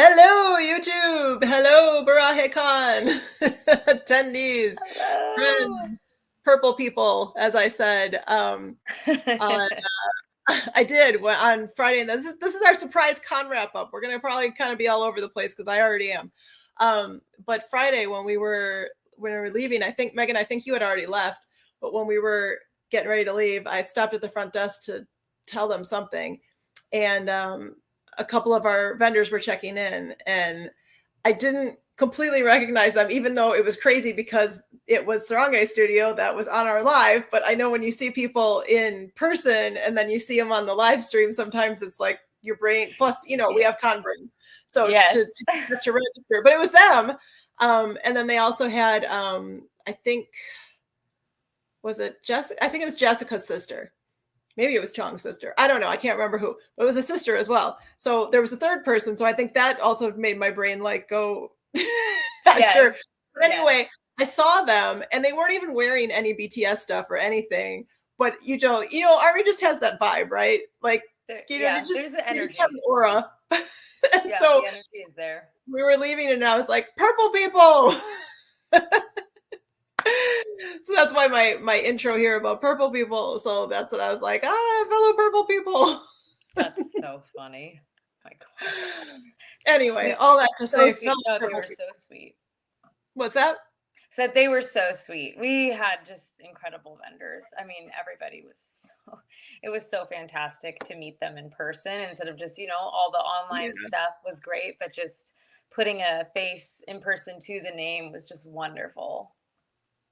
Hello, YouTube. Hello, BaraheCon attendees, Hello. friends, purple people, as I said. On I did on Friday, and this is our surprise con wrap up. We're gonna probably kind of be all over the place because I already am. But Friday when we were leaving, I think Megan, I think you had already left, but when we were getting ready to leave, I stopped at the front desk to tell them something, and a couple of our vendors were checking in, and I didn't completely recognize them, even though it was crazy because it was Sarange Studio that was on our live. But I know when you see people in person and then you see them on the live stream, sometimes it's like your brain. Plus, we Yeah. have con brain, so Yes. to register. But it was them, and then they also had, I think, was it Jessica? I think it was Jessica's sister. Maybe it was Chong's sister. I don't know. I can't remember who. But it was a sister as well. So there was a third person. So I think that also made my brain like go not sure. Yes. But Yes. anyway, I saw them and they weren't even wearing any BTS stuff or anything. But Army just has that vibe, right? Like, Yeah. There's an you just have an energy. aura. And Yeah. so The energy is there. we were leaving and I was like, purple people. So that's why my intro here about purple people. So that's what I was like, fellow purple people. That's so funny. My gosh. Anyway, Sweet. all that to So say, sweet. fellow No, they purple were people. so sweet. What's that? Said they were so sweet. We had just incredible vendors. I mean, everybody was it was so fantastic to meet them in person instead of just, all the Yeah. online stuff was great, but just putting a face in person to the name was just wonderful.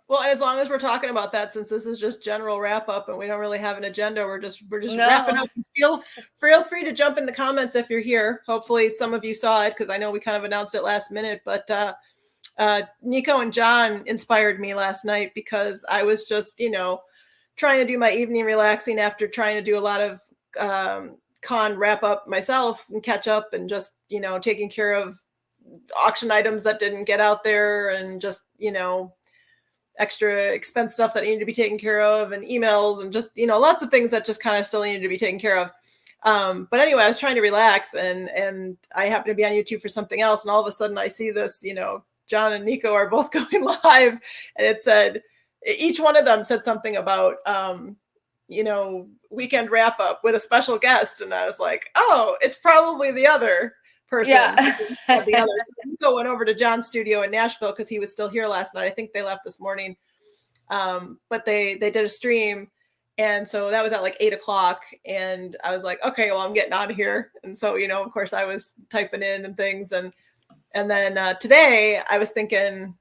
Well, as long as we're talking about that, since this is just general wrap up and we don't really have an agenda, we're just No. wrapping up. Feel free to jump in the comments if you're here. Hopefully, some of you saw it because I know we kind of announced it last minute. But Nico and John inspired me last night because I was just trying to do my evening relaxing after trying to do a lot of con wrap up myself and catch up and just taking care of auction items that didn't get out there and just extra expense stuff that needed to be taken care of and emails and just lots of things that just kind of still needed to be taken care of. But anyway, I was trying to relax and I happened to be on YouTube for something else, and all of a sudden I see this, John and Nico are both going live, and it said each one of them said something about weekend wrap up with a special guest, and I was like, oh, it's probably the other Yeah. person. The other Nico went over to John's studio in Nashville because he was still here last night. I think they left this morning, but they did a stream, and so that was at like 8 o'clock, and I was like, okay, well, I'm getting out of here. And so of course I was typing in and things, and then today I was thinking,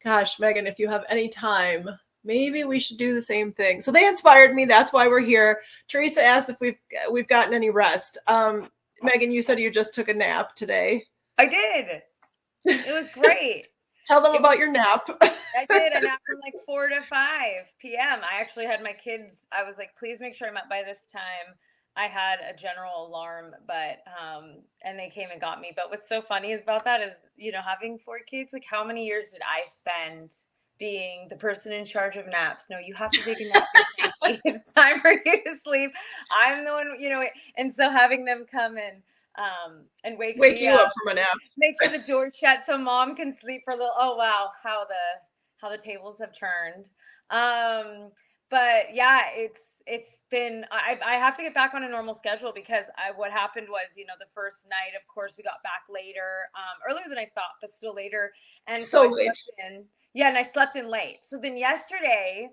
gosh, Megan, if you have any time, maybe we should do the same thing. So they inspired me. That's why we're here. Teresa asked if we've gotten any rest. Megan, you said you just took a nap today. I did. It was great. Tell them It was about your nap. I did. I napped from like 4 to 5 p.m. I actually had my kids. I was like, please make sure I'm up by this time. I had a general alarm, but and they came and got me. But what's so funny is about that is, having 4 kids, like how many years did I spend being the person in charge of naps? No, you have to take a nap. It's time for you to sleep. I'm the one, and so having them come and wake Wake me you up up, from a nap. make sure the door's shut so mom can sleep for a little. Oh wow, how the tables have turned. But yeah, it's been. I have to get back on a normal schedule because what happened was, the first night, of course, we got back later, earlier than I thought, but still later, and so So I late. slept in. Yeah, and I slept in late. So then yesterday,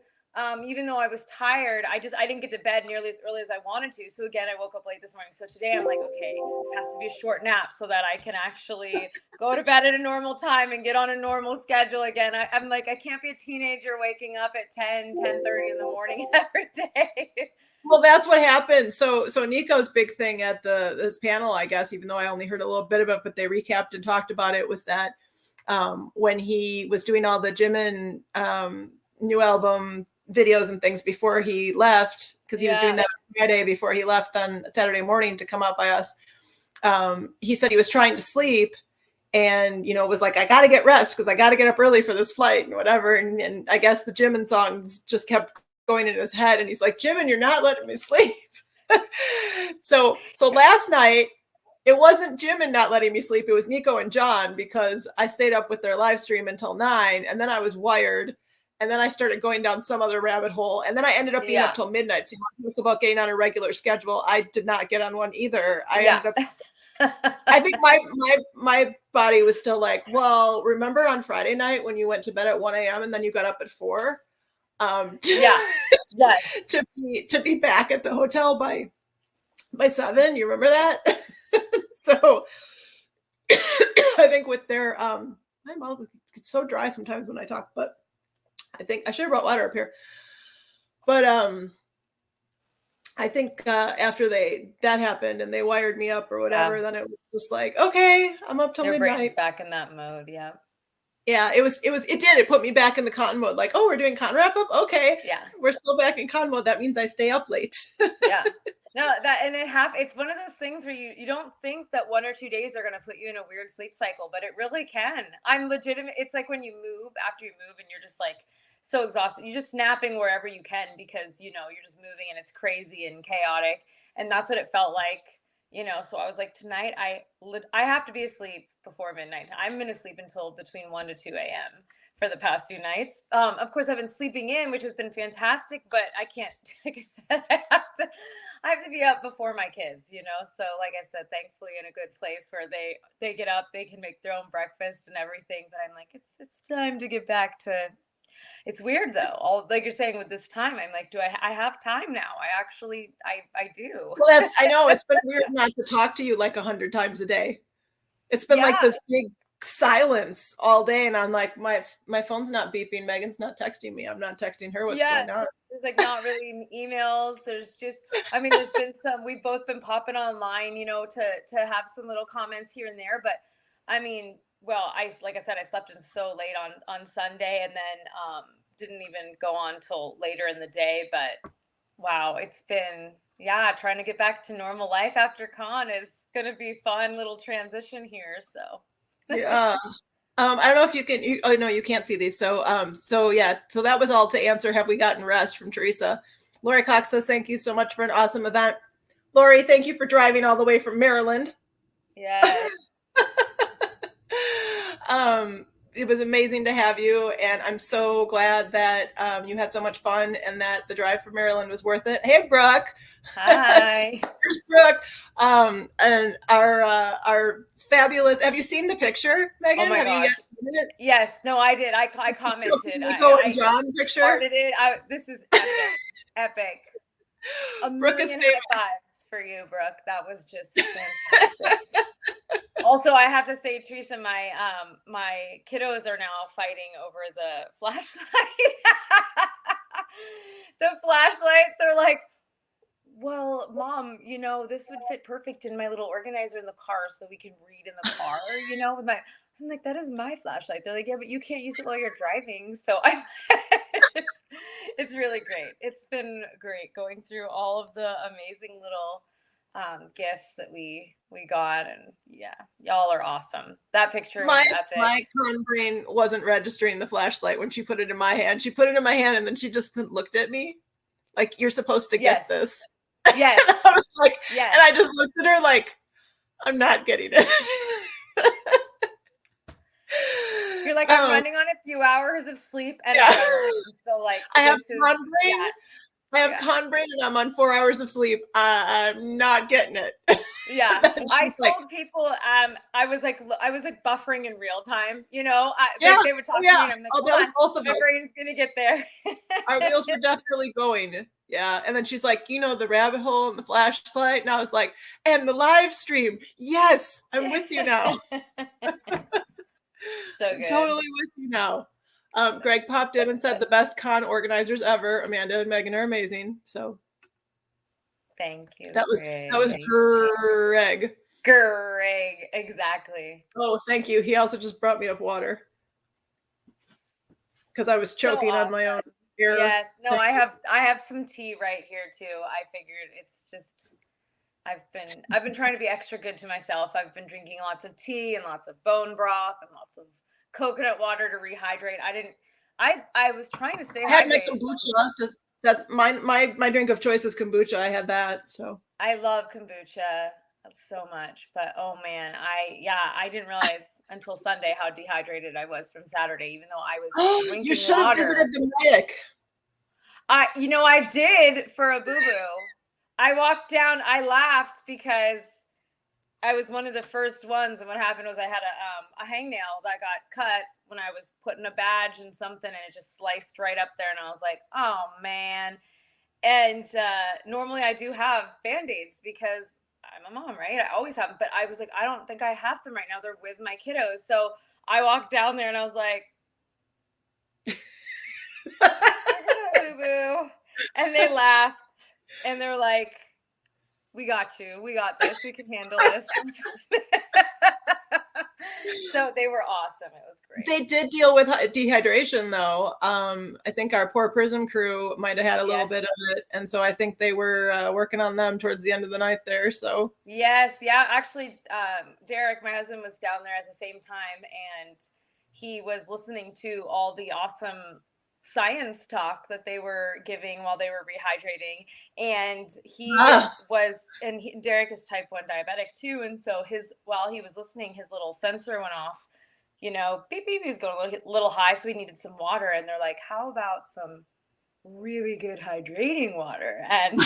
even though I was tired, I didn't get to bed nearly as early as I wanted to. So again, I woke up late this morning. So today I'm like, okay, this has to be a short nap so that I can actually go to bed at a normal time and get on a normal schedule again. I'm like, I can't be a teenager waking up at 10:30 in the morning every day. Well, that's what happened. So Nico's big thing at this panel, I guess, even though I only heard a little bit of it, but they recapped and talked about it, was that when he was doing all the Jimin new album videos and things before he left, because he was doing that on Friday before he left on Saturday morning to come out by us. He said he was trying to sleep and was like, I gotta get rest because I gotta get up early for this flight and whatever. And I guess the Jimin songs just kept going in his head, and he's like, Jimin, you're not letting me sleep. So last night it wasn't Jim not letting me sleep. It was Nico and John, because I stayed up with their live stream until 9, and then I was wired, and then I started going down some other rabbit hole, and then I ended up being up till midnight. So you talk about getting on a regular schedule. I did not get on one either. I ended up. I think my body was still like, well, remember on Friday night when you went to bed at 1 a.m. and then you got up at 4? To be back at the hotel by 7. You remember that? So I think with their my mouth gets so dry sometimes when I talk, but I think I should have brought water up here. But I think after that happened and they wired me up or whatever, then it was just like, okay, I'm up till midnight. Your brain's back in that mode. Yeah. Yeah, it put me back in the con mode. Like, oh, we're doing con wrap up. Okay. Yeah. We're still back in con mode. That means I stay up late. Yeah. No, it's one of those things where you don't think that 1 or 2 days are going to put you in a weird sleep cycle, but it really can. I'm legitimate. It's like when you move, after you move and you're just like so exhausted, you're just snapping wherever you can because, you're just moving and it's crazy and chaotic. And that's what it felt like, so I was like, tonight I have to be asleep before midnight. I'm going to sleep until between 1 to 2 a.m. for the past few nights. Of course, I've been sleeping in, which has been fantastic, but I can't, like I said, I have to be up before my kids, So like I said, thankfully in a good place where they get up, they can make their own breakfast and everything. But I'm like, it's time to get back to. It's weird though. Like you're saying with this time, I'm like, do I have time now? I do. Well, I know it's been weird not to talk to you like 100 times a day. It's been like this big silence all day, and I'm like, my phone's not beeping. Megan's not texting me. I'm not texting her. What's going on? There's like not really emails. There's just, there's been we've both been popping online, to have some little comments here and there. But well, like I said, I slept in so late on Sunday, and then didn't even go on till later in the day. But wow, it's been trying to get back to normal life after con is gonna be fun little transition here. So yeah. I don't know if you can. Oh no, you can't see these. So so that was all to answer. Have we gotten rest from Teresa? Lori Cox says thank you so much for an awesome event. Lori, thank you for driving all the way from Maryland. Yes. It was amazing to have you, and I'm so glad that you had so much fun and that the drive from Maryland was worth it. Hey, Brooke. Hi. Here's Brooke. And our fabulous. Have you seen the picture, Megan? Oh my gosh. You seen it? Yes. No, I did. I commented. Nico and John picture. Started it. This is epic. Epic. Brooke is high fives for you, Brooke. That was just fantastic. Also, I have to say, Teresa, my kiddos are now fighting over the flashlight. The flashlight, they're like, well, Mom, this would fit perfect in my little organizer in the car so we can read in the car, with I'm like, that is my flashlight. They're like, yeah, but you can't use it while you're driving. So it's really great. It's been great going through all of the amazing little gifts that we got, and y'all are awesome. That picture was epic. My con brain wasn't registering the flashlight when she put it in my hand. She put it in my hand and then she just looked at me like, you're supposed to get this. Yes. And I was like, and I just looked at her like, I'm not getting it. You're like, I'm running on a few hours of sleep and so like I have con brain. I have con brain and I'm on 4 hours of sleep. I'm not getting it. Yeah. I told people, I was like buffering in real time, they would talk to me and I'm like, both of my brain's going to get there. Our wheels were definitely going. Yeah. And then she's like, the rabbit hole and the flashlight. And I was like, and the live stream. Yes, I'm with you now. So good. I'm totally with you now. Greg popped in and said the best con organizers ever. Amanda and Megan are amazing. So thank you. That was Greg. Greg, exactly. Oh, thank you. He also just brought me up water because I was choking on my own ear. Yes. No, I have some tea right here too. I figured it's just I've been trying to be extra good to myself. I've been drinking lots of tea and lots of bone broth and lots of coconut water to rehydrate. I was trying to stay hydrated. I had my kombucha. That my drink of choice is kombucha. I had that. So I love kombucha. so much. But oh man, I didn't realize until Sunday how dehydrated I was from Saturday, even though I was You drinking should have visited water. the medic. I did for a boo-boo. I walked down, I laughed because I was one of the first ones, and what happened was I had a hangnail that got cut when I was putting a badge in something, and it just sliced right up there, and I was like, oh man. And normally I do have band-aids because I'm a mom, right? I always have them, but I was like, I don't think I have them right now. They're with my kiddos. So I walked down there and I was like, boo-boo. And they laughed and they're like, we got you. We got this. We can handle this. So they were awesome. It was great. They did deal with dehydration though. I think our poor Prism crew might have had a little bit of it. And so I think they were working on them towards the end of the night there. So yes. Yeah. Actually, Derek, my husband, was down there at the same time, and he was listening to all the awesome science talk that they were giving while they were rehydrating. And Derek is type 1 diabetic too. And so while he was listening, his little sensor went off, beep, beep, he was going a little high. So he needed some water. And they're like, how about some really good hydrating water? And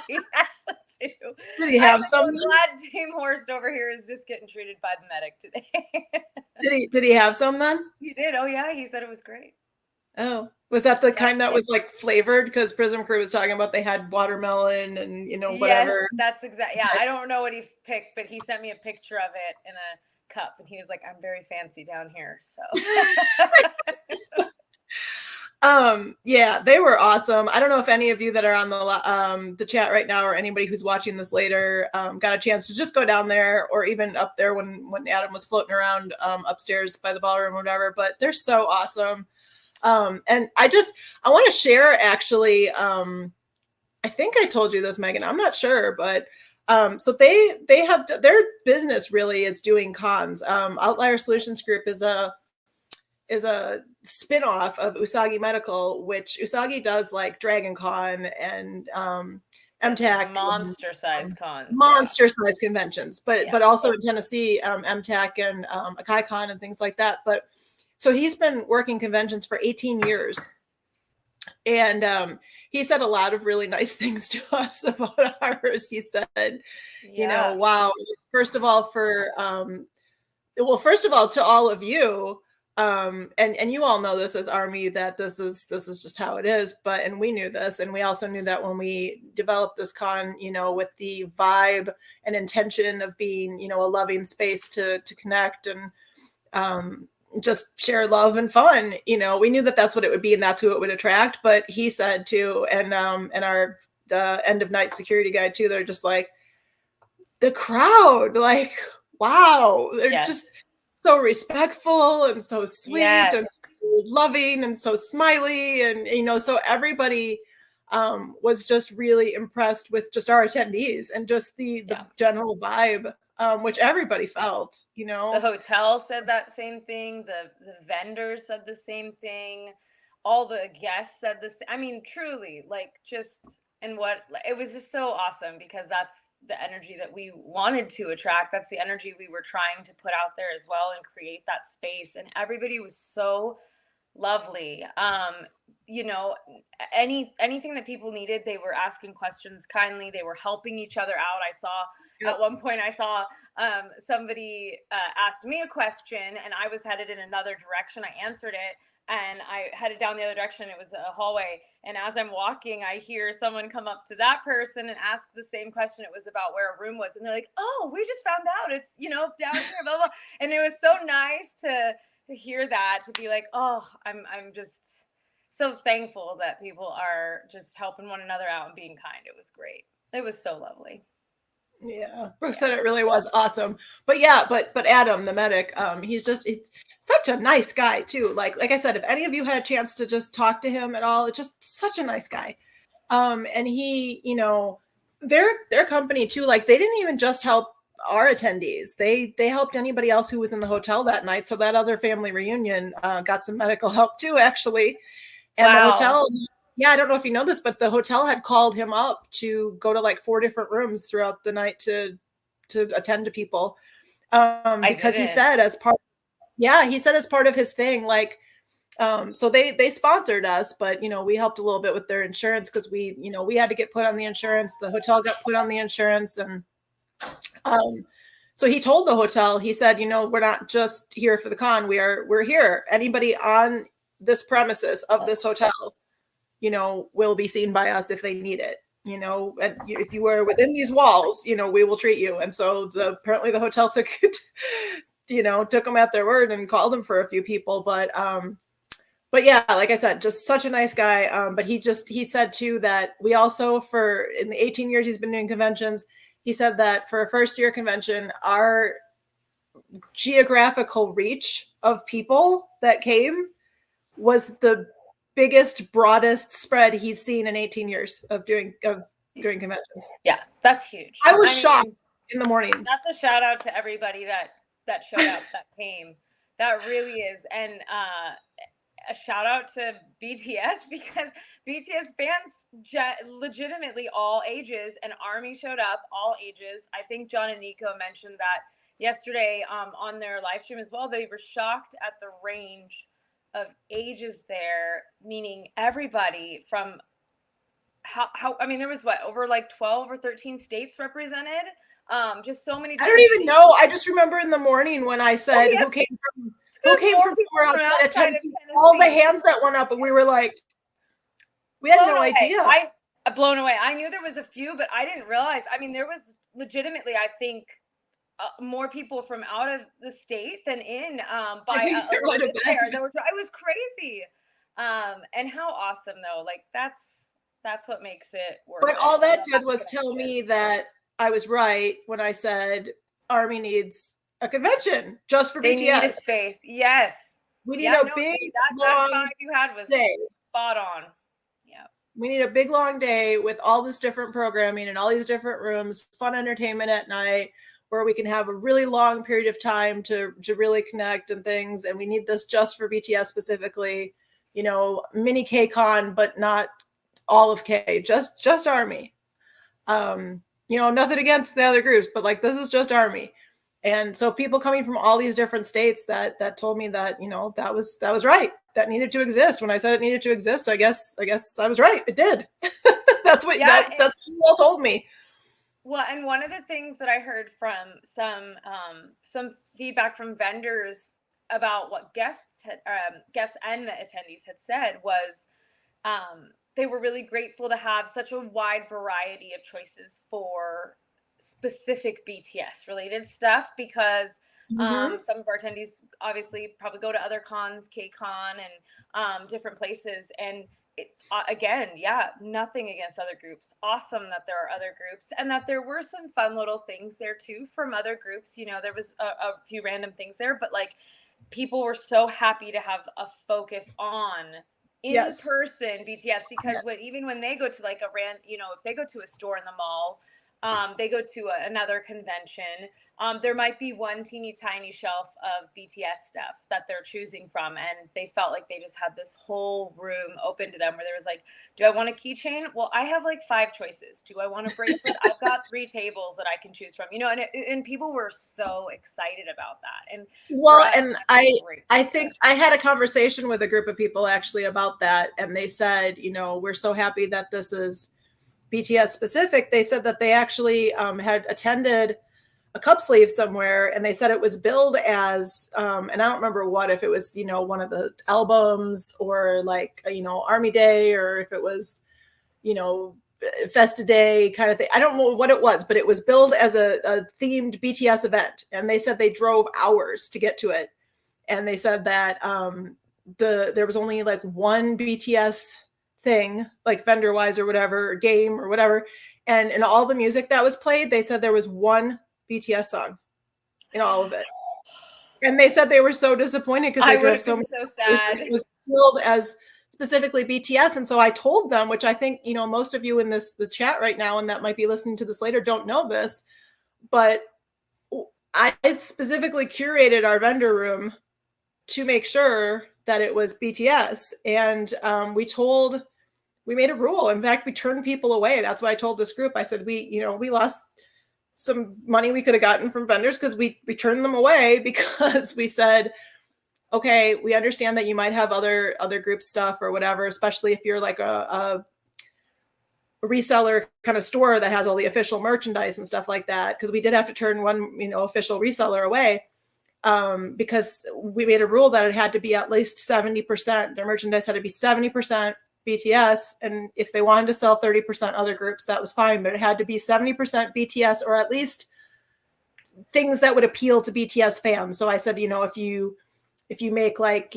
yes, too. Did he have some? I'm glad Dame Horst over here is just getting treated by the medic today. Did he have some then? He did. Oh yeah. He said it was great. Oh, was that the kind that was like flavored? Because Prism Crew was talking about they had watermelon and whatever. Yes, that's exactly. Yeah, I don't know what he picked, but he sent me a picture of it in a cup, and he was like, "I'm very fancy down here." So. Yeah, they were awesome. I don't know if any of you that are on the chat right now or anybody who's watching this later got a chance to just go down there, or even up there when Adam was floating around upstairs by the ballroom or whatever. But they're so awesome. And I want to share actually, I think I told you this, Megan, I'm not sure, but, so they have their business really is doing cons. Outlier Solutions Group is a spin-off of Usagi Medical, which Usagi does like Dragon Con and, MTAC, monster-sized cons, monster-sized conventions, but also in Tennessee, MTAC and Akai Con and things like that. But so he's been working conventions for 18 years. And he said a lot of really nice things to us about ours. He said, wow, first of all, to all of you, and you all know this as Army, that this is just how it is. And we knew this, and we also knew that when we developed this con, with the vibe and intention of being, a loving space to connect and just share love and fun, we knew that that's what it would be and that's who it would attract. But he said too, and the end of night security guy too, they're just like, the crowd, like, wow, they're just so respectful and so sweet and so loving and so smiley. And, so everybody was just really impressed with just our attendees and just the general vibe, which everybody felt, The hotel said that same thing. The vendors said the same thing. All the guests said this. I mean, truly, like, it was just so awesome, because that's the energy that we wanted to attract. That's the energy we were trying to put out there as well and create that space. And everybody was so lovely. Anything that people needed, they were asking questions kindly. They were helping each other out. I saw at one point, somebody asked me a question, and I was headed in another direction. I answered it, and I headed down the other direction. It was a hallway. And as I'm walking, I hear someone come up to that person and ask the same question. It was about where a room was. And they're like, oh, we just found out it's, down here, blah, blah. And it was so nice to hear that, to be like, oh, I'm just so thankful that people are just helping one another out and being kind. It was great. It was so lovely. Yeah, Brooke said it really was awesome. But Adam, the medic, he's such a nice guy too. Like I said, if any of you had a chance to just talk to him at all, it's just such a nice guy. And he, their company too, like they didn't even just help our attendees. They helped anybody else who was in the hotel that night. So that other family reunion got some medical help too, actually. And the hotel, Yeah, I don't know if you know this, but the hotel had called him up to go to like 4 different rooms throughout the night to attend to people. I Because he didn't. said as part yeah, he said as part of his thing, like, so they sponsored us, but you know, we helped a little bit with their insurance because we, you know, we had to get put on the insurance. The hotel got put on the insurance, and um, so he told the hotel, he said, you know, we're not just here for the con. We're here. Anybody on this premises of this hotel, you know, will be seen by us if they need it. You know, and if you were within these walls, you know, we will treat you. And so apparently the hotel took it, you know, took them at their word and called them for a few people. But yeah, like I said, just such a nice guy. But he said too that we also, for in the 18 years he's been doing conventions, he said that for a first year convention, our geographical reach of people that came was the biggest, broadest spread he's seen in 18 years of doing conventions. Yeah, that's huge. I was shocked in the morning. That's a shout out to everybody that showed up, that came. That really is. And a shout out to BTS, because BTS fans legitimately all ages, and Army showed up all ages. I think John and Nico mentioned that yesterday on their live stream as well. They were shocked at the range of ages there, meaning everybody from how I mean, there was what, over like 12 or 13 states represented. Just so many. I don't even know. I just remember in the morning when I said, yes. who came from somewhere outside of Tennessee, all the hands that went up, and we were like, we had no idea. Blown away. I knew there was a few, but I didn't realize. I mean, there was legitimately, I think, more people from out of the state than in by a little bit there. It was crazy. And how awesome though. Like that's what makes it work. But all that did was tell me that I was right when I said Army needs a convention just for BTS. They need a space. Yes. We need a big long that you had was day. Spot on. Yeah. We need a big long day with all this different programming and all these different rooms, fun entertainment at night, where we can have a really long period of time to really connect and things. And we need this just for BTS specifically, you know, mini K-Con, but not all of K, just Army. You know, nothing against the other groups, but like, this is just Army. And so people coming from all these different states that told me that, you know, that was right. That needed to exist. When I said it needed to exist, I guess I was right. It did. That's what that's what you all told me. Well, and one of the things that I heard from some feedback from vendors about what guests and the attendees had said was they were really grateful to have such a wide variety of choices for specific BTS related stuff, because some of our attendees obviously probably go to other cons, K-Con and different places. And again, yeah, nothing against other groups. Awesome that there are other groups, and that there were some fun little things there too from other groups. You know, there was a few random things there, but like people were so happy to have a focus on in-person BTS, because even when they go to like if they go to a store in the mall, they go to another convention, there might be one teeny tiny shelf of BTS stuff that they're choosing from, and they felt like they just had this whole room open to them where there was like, do I want a keychain? Well, I have like 5 choices. Do I want a bracelet? I've got 3 tables that I can choose from, you know. And people were so excited about that. And I think I had a conversation with a group of people actually about that, and they said, you know, we're so happy that this is BTS specific. They said that they actually had attended a cup sleeve somewhere, and they said it was billed as and I don't remember what, if it was, you know, one of the albums or like, you know, Army Day, or if it was, you know, Festa Day kind of thing. I don't know what it was, but it was billed as a themed BTS event, and they said they drove hours to get to it. And they said that there was only like one BTS thing, like vendor wise or whatever, or game or whatever, and in all the music that was played, they said there was one BTS song in all of it. And they said they were so disappointed because they drove so sad. It was billed as specifically BTS. And so I told them, which I think, you know, most of you in the chat right now and that might be listening to this later don't know this, but I specifically curated our vendor room to make sure that it was BTS. And we told we made a rule. In fact, we turned people away. That's what I told this group. I said, we lost some money we could have gotten from vendors because we turned them away because we said, okay, we understand that you might have other group stuff or whatever, especially if you're like a reseller kind of store that has all the official merchandise and stuff like that. Because we did have to turn one, official reseller away because we made a rule that it had to be at least 70%. Their merchandise had to be 70% BTS. And if they wanted to sell 30% other groups, that was fine. But it had to be 70% BTS or at least things that would appeal to BTS fans. So I said, if you make like,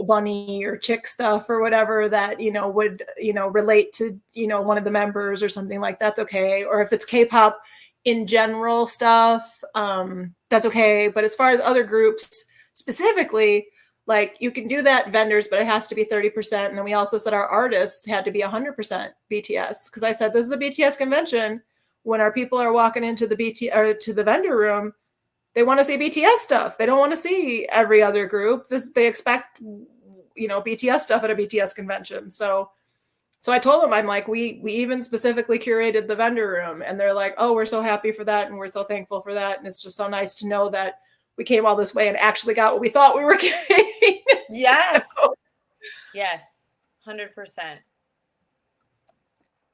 bunny or chick stuff or whatever that, would, relate to, one of the members or something like that's okay. Or if it's K-pop in general stuff, that's okay. But as far as other groups specifically, like you can do that vendors, but it has to be 30%. And then we also said our artists had to be 100% BTS. Cause I said, this is a BTS convention. When our people are walking into the or to the vendor room, they want to see BTS stuff. They don't want to see every other group. They expect, BTS stuff at a BTS convention. So I told them, I'm like, we even specifically curated the vendor room, and they're like, oh, we're so happy for that. And we're so thankful for that. And it's just so nice to know that we came all this way and actually got what we thought we were getting. Yes. So. Yes. 100%.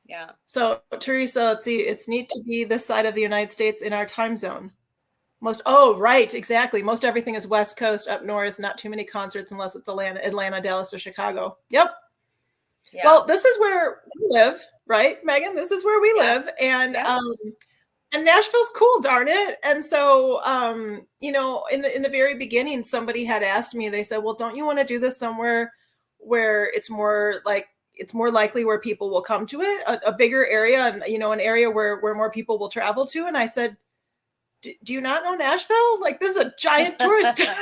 Yeah. So Teresa, let's see. It's neat to be this side of the United States in our time zone. Right, exactly. Most everything is West Coast up north, not too many concerts unless it's Atlanta, Dallas, or Chicago. Yep. Yeah. Well, this is where we live, right, Megan? This is where we live. And and Nashville's cool, darn it. And so in the very beginning, somebody had asked me, they said, well, don't you want to do this somewhere where it's more likely where people will come to it, a bigger area, and an area where more people will travel to? And I said, do you not know Nashville? Like, this is a giant tourist town.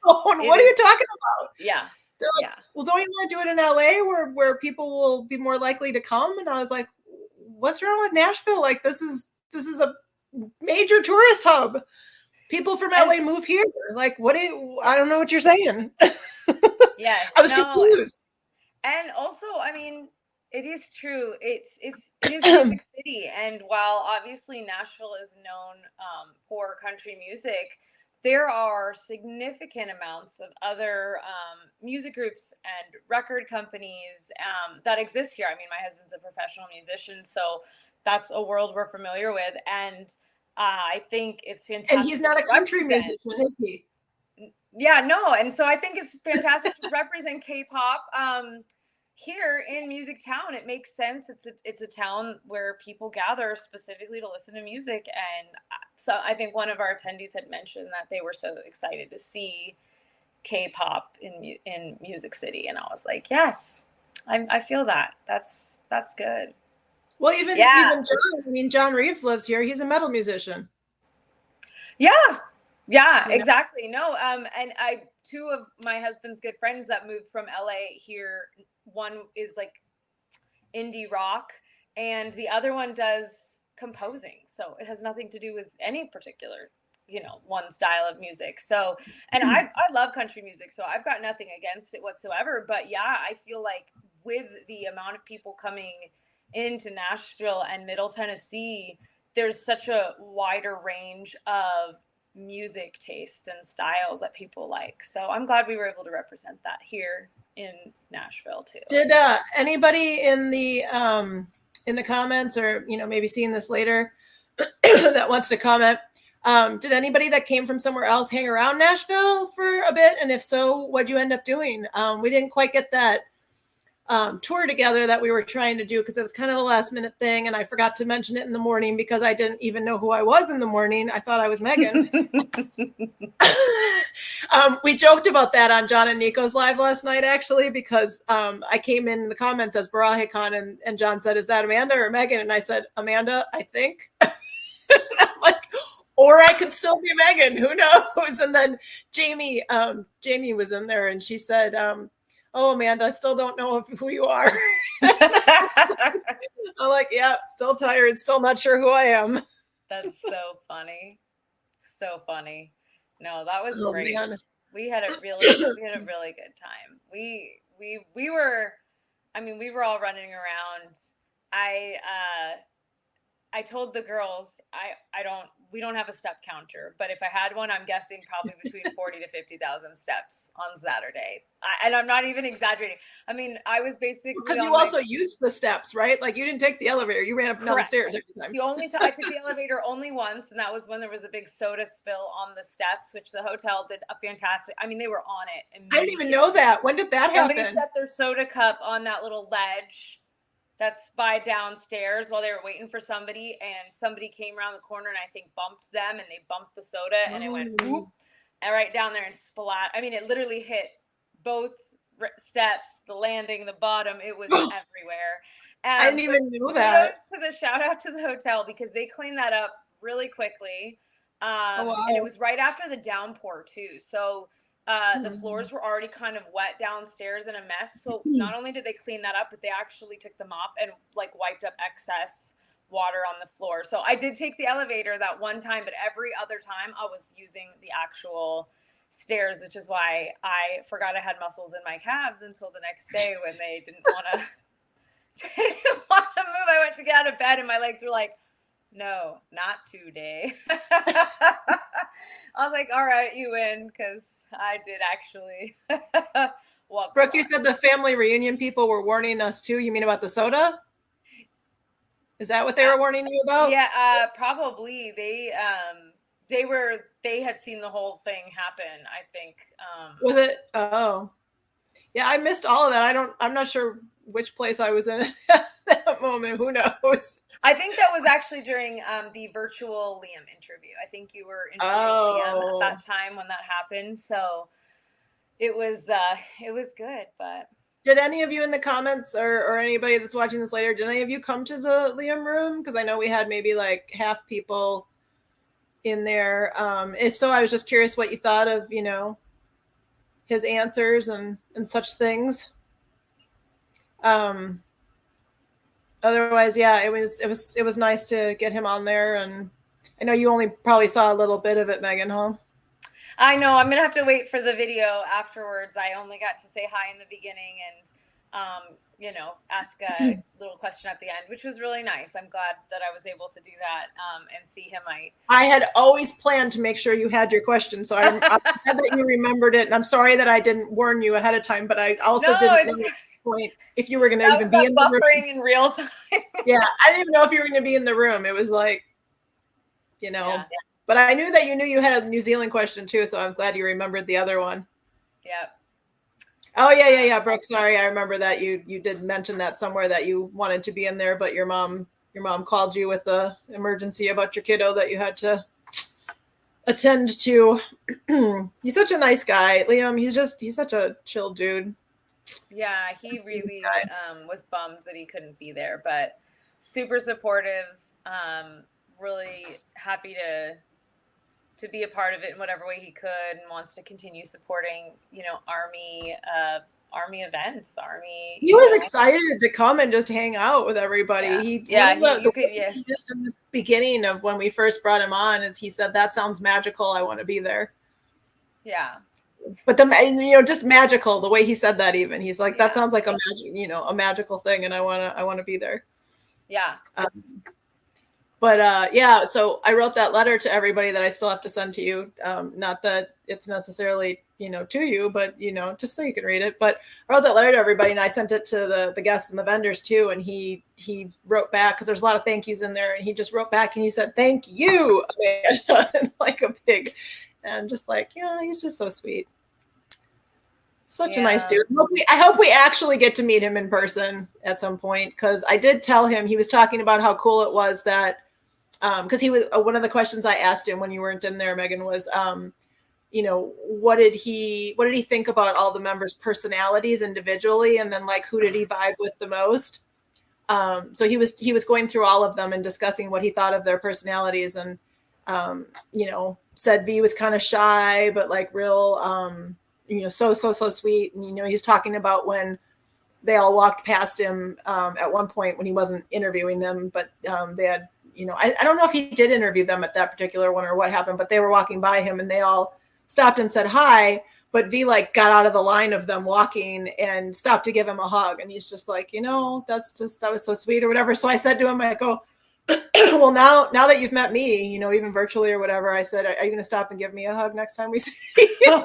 What are you talking about? Yeah. They're like, well, don't you want to do it in LA where people will be more likely to come? And I was like, what's wrong with Nashville? Like, this is a major tourist hub. People from LA move here. Like, I don't know what you're saying. Yes. I was confused. And also, I mean, it is true. It is Music City, and while obviously Nashville is known for country music, there are significant amounts of other music groups and record companies that exist here. I mean, my husband's a professional musician, so that's a world we're familiar with, and I think it's fantastic. And he's not a country musician, is he? Yeah, no. And so I think it's fantastic to represent K-pop. Here in Music Town, it makes sense. It's a town where people gather specifically to listen to music, and so I think one of our attendees had mentioned that they were so excited to see K-pop in Music City, and I was like, yes, I feel that. That's good. Well, even John. I mean, John Reeves lives here. He's a metal musician. Yeah, exactly. No, and two of my husband's good friends that moved from LA here, one is like indie rock and the other one does composing. So it has nothing to do with any particular, one style of music. So, and I love country music, so I've got nothing against it whatsoever. But yeah, I feel like with the amount of people coming into Nashville and Middle Tennessee, there's such a wider range of music tastes and styles that people like. So I'm glad we were able to represent that here in Nashville too. Did anybody in the comments, or maybe seeing this later, that wants to comment, did anybody that came from somewhere else hang around Nashville for a bit? And if so, what'd you end up doing? We didn't quite get that tour together that we were trying to do because it was kind of a last minute thing, and I forgot to mention it in the morning because I didn't even know who I was in the morning. I thought I was Megan. We joked about that on John and Nico's live last night, actually, because I came in the comments as Barahikan, and John said, is that Amanda or Megan? And I said, Amanda, I think. I'm like, or I could still be Megan, who knows? And then Jamie was in there, and she said, oh, Amanda, I still don't know who you are. I'm like, yeah, still tired, still not sure who I am. That's so funny. So funny. No, that was great. Man. We had a really good time. We were I mean, we were all running around. I told the girls, we don't have a step counter, but if I had one, I'm guessing probably between 40 to 50,000 steps on Saturday. And I'm not even exaggerating. I mean, I was basically because you also used the steps, right? Like you didn't take the elevator, you ran up and down the stairs every time. I took the elevator only once, and that was when there was a big soda spill on the steps, which the hotel did a fantastic. I mean, they were on it. I didn't even know that. When did that happen? Somebody set their soda cup on that little ledge that's by downstairs while they were waiting for somebody, and somebody came around the corner and I think bumped them, and they bumped the soda, and it went whoop, and right down there and splat. I mean, it literally hit both steps, the landing, the bottom. It was everywhere. I didn't even know that. Shout out to the hotel, because they cleaned that up really quickly. And it was right after the downpour too. So the floors were already kind of wet downstairs in a mess. So not only did they clean that up, but they actually took the mop and like wiped up excess water on the floor. So I did take the elevator that one time, but every other time I was using the actual stairs, which is why I forgot I had muscles in my calves until the next day when they didn't want to move. I went to get out of bed and my legs were like, no, not today. I was like, all right, you win, because I did actually. Brooke, you said the family reunion people were warning us too. You mean about the soda? Is that what they were warning you about? Yeah, probably. They had seen the whole thing happen, I think. Was it? Oh. Yeah, I missed all of that. I'm not sure which place I was in at that moment. Who knows? I think that was actually during the virtual Liam interview. I think you were interviewing Liam at that time when that happened. So it was good. But did any of you in the comments or anybody that's watching this later, did any of you come to the Liam room? Because I know we had maybe like half people in there. If so, I was just curious what you thought of, his answers and such things. Otherwise, yeah, it was nice to get him on there. And I know you only probably saw a little bit of it, Megan, huh? I know. I'm going to have to wait for the video afterwards. I only got to say hi in the beginning and, ask a little question at the end, which was really nice. I'm glad that I was able to do that and see him. I had always planned to make sure you had your question. So I'm glad that you remembered it. And I'm sorry that I didn't warn you ahead of time, but I also didn't know point if you were going to even be in the room. Buffering in real time. Yeah, I didn't even know if you were going to be in the room. It was like, but I knew that you knew you had a New Zealand question too, so I'm glad you remembered the other one. Yep. Oh yeah, Brooke. Sorry, I remember that you did mention that somewhere that you wanted to be in there, but your mom called you with the emergency about your kiddo that you had to attend to. He's such a nice guy, Liam. He's such a chill dude. Yeah, he really was bummed that he couldn't be there, but super supportive. Really happy to be a part of it in whatever way he could, and wants to continue supporting, Army events. He was excited to come and just hang out with everybody. He just in the beginning of when we first brought him on, is he said, "That sounds magical. I want to be there." Yeah. But just magical, the way he said that, even he's like, that sounds like a magical thing, and I want to be there. Yeah. So I wrote that letter to everybody that I still have to send to you. Not that it's necessarily, to you, but, just so you can read it. But I wrote that letter to everybody, and I sent it to the guests and the vendors too. And he wrote back, because there's a lot of thank yous in there. And he just wrote back and he said, "Thank you, Amanda," like a pig. And just like, he's just so sweet. Such a nice dude. I hope we actually get to meet him in person at some point, because I did tell him, he was talking about how cool it was that, because he was one of the questions I asked him when you weren't in there, Megan, was, what did he think about all the members' personalities individually, and then like who did he vibe with the most? So he was going through all of them and discussing what he thought of their personalities, and said V was kind of shy, but like real, so sweet. And he's talking about when they all walked past him at one point when he wasn't interviewing them, but they had. I don't know if he did interview them at that particular one or what happened, but they were walking by him and they all stopped and said hi. but V like got out of the line of them walking and stopped to give him a hug. And he's just like, that was so sweet or whatever. So I said to him, I go, well, now that you've met me, even virtually or whatever, I said, are you going to stop and give me a hug next time we see you?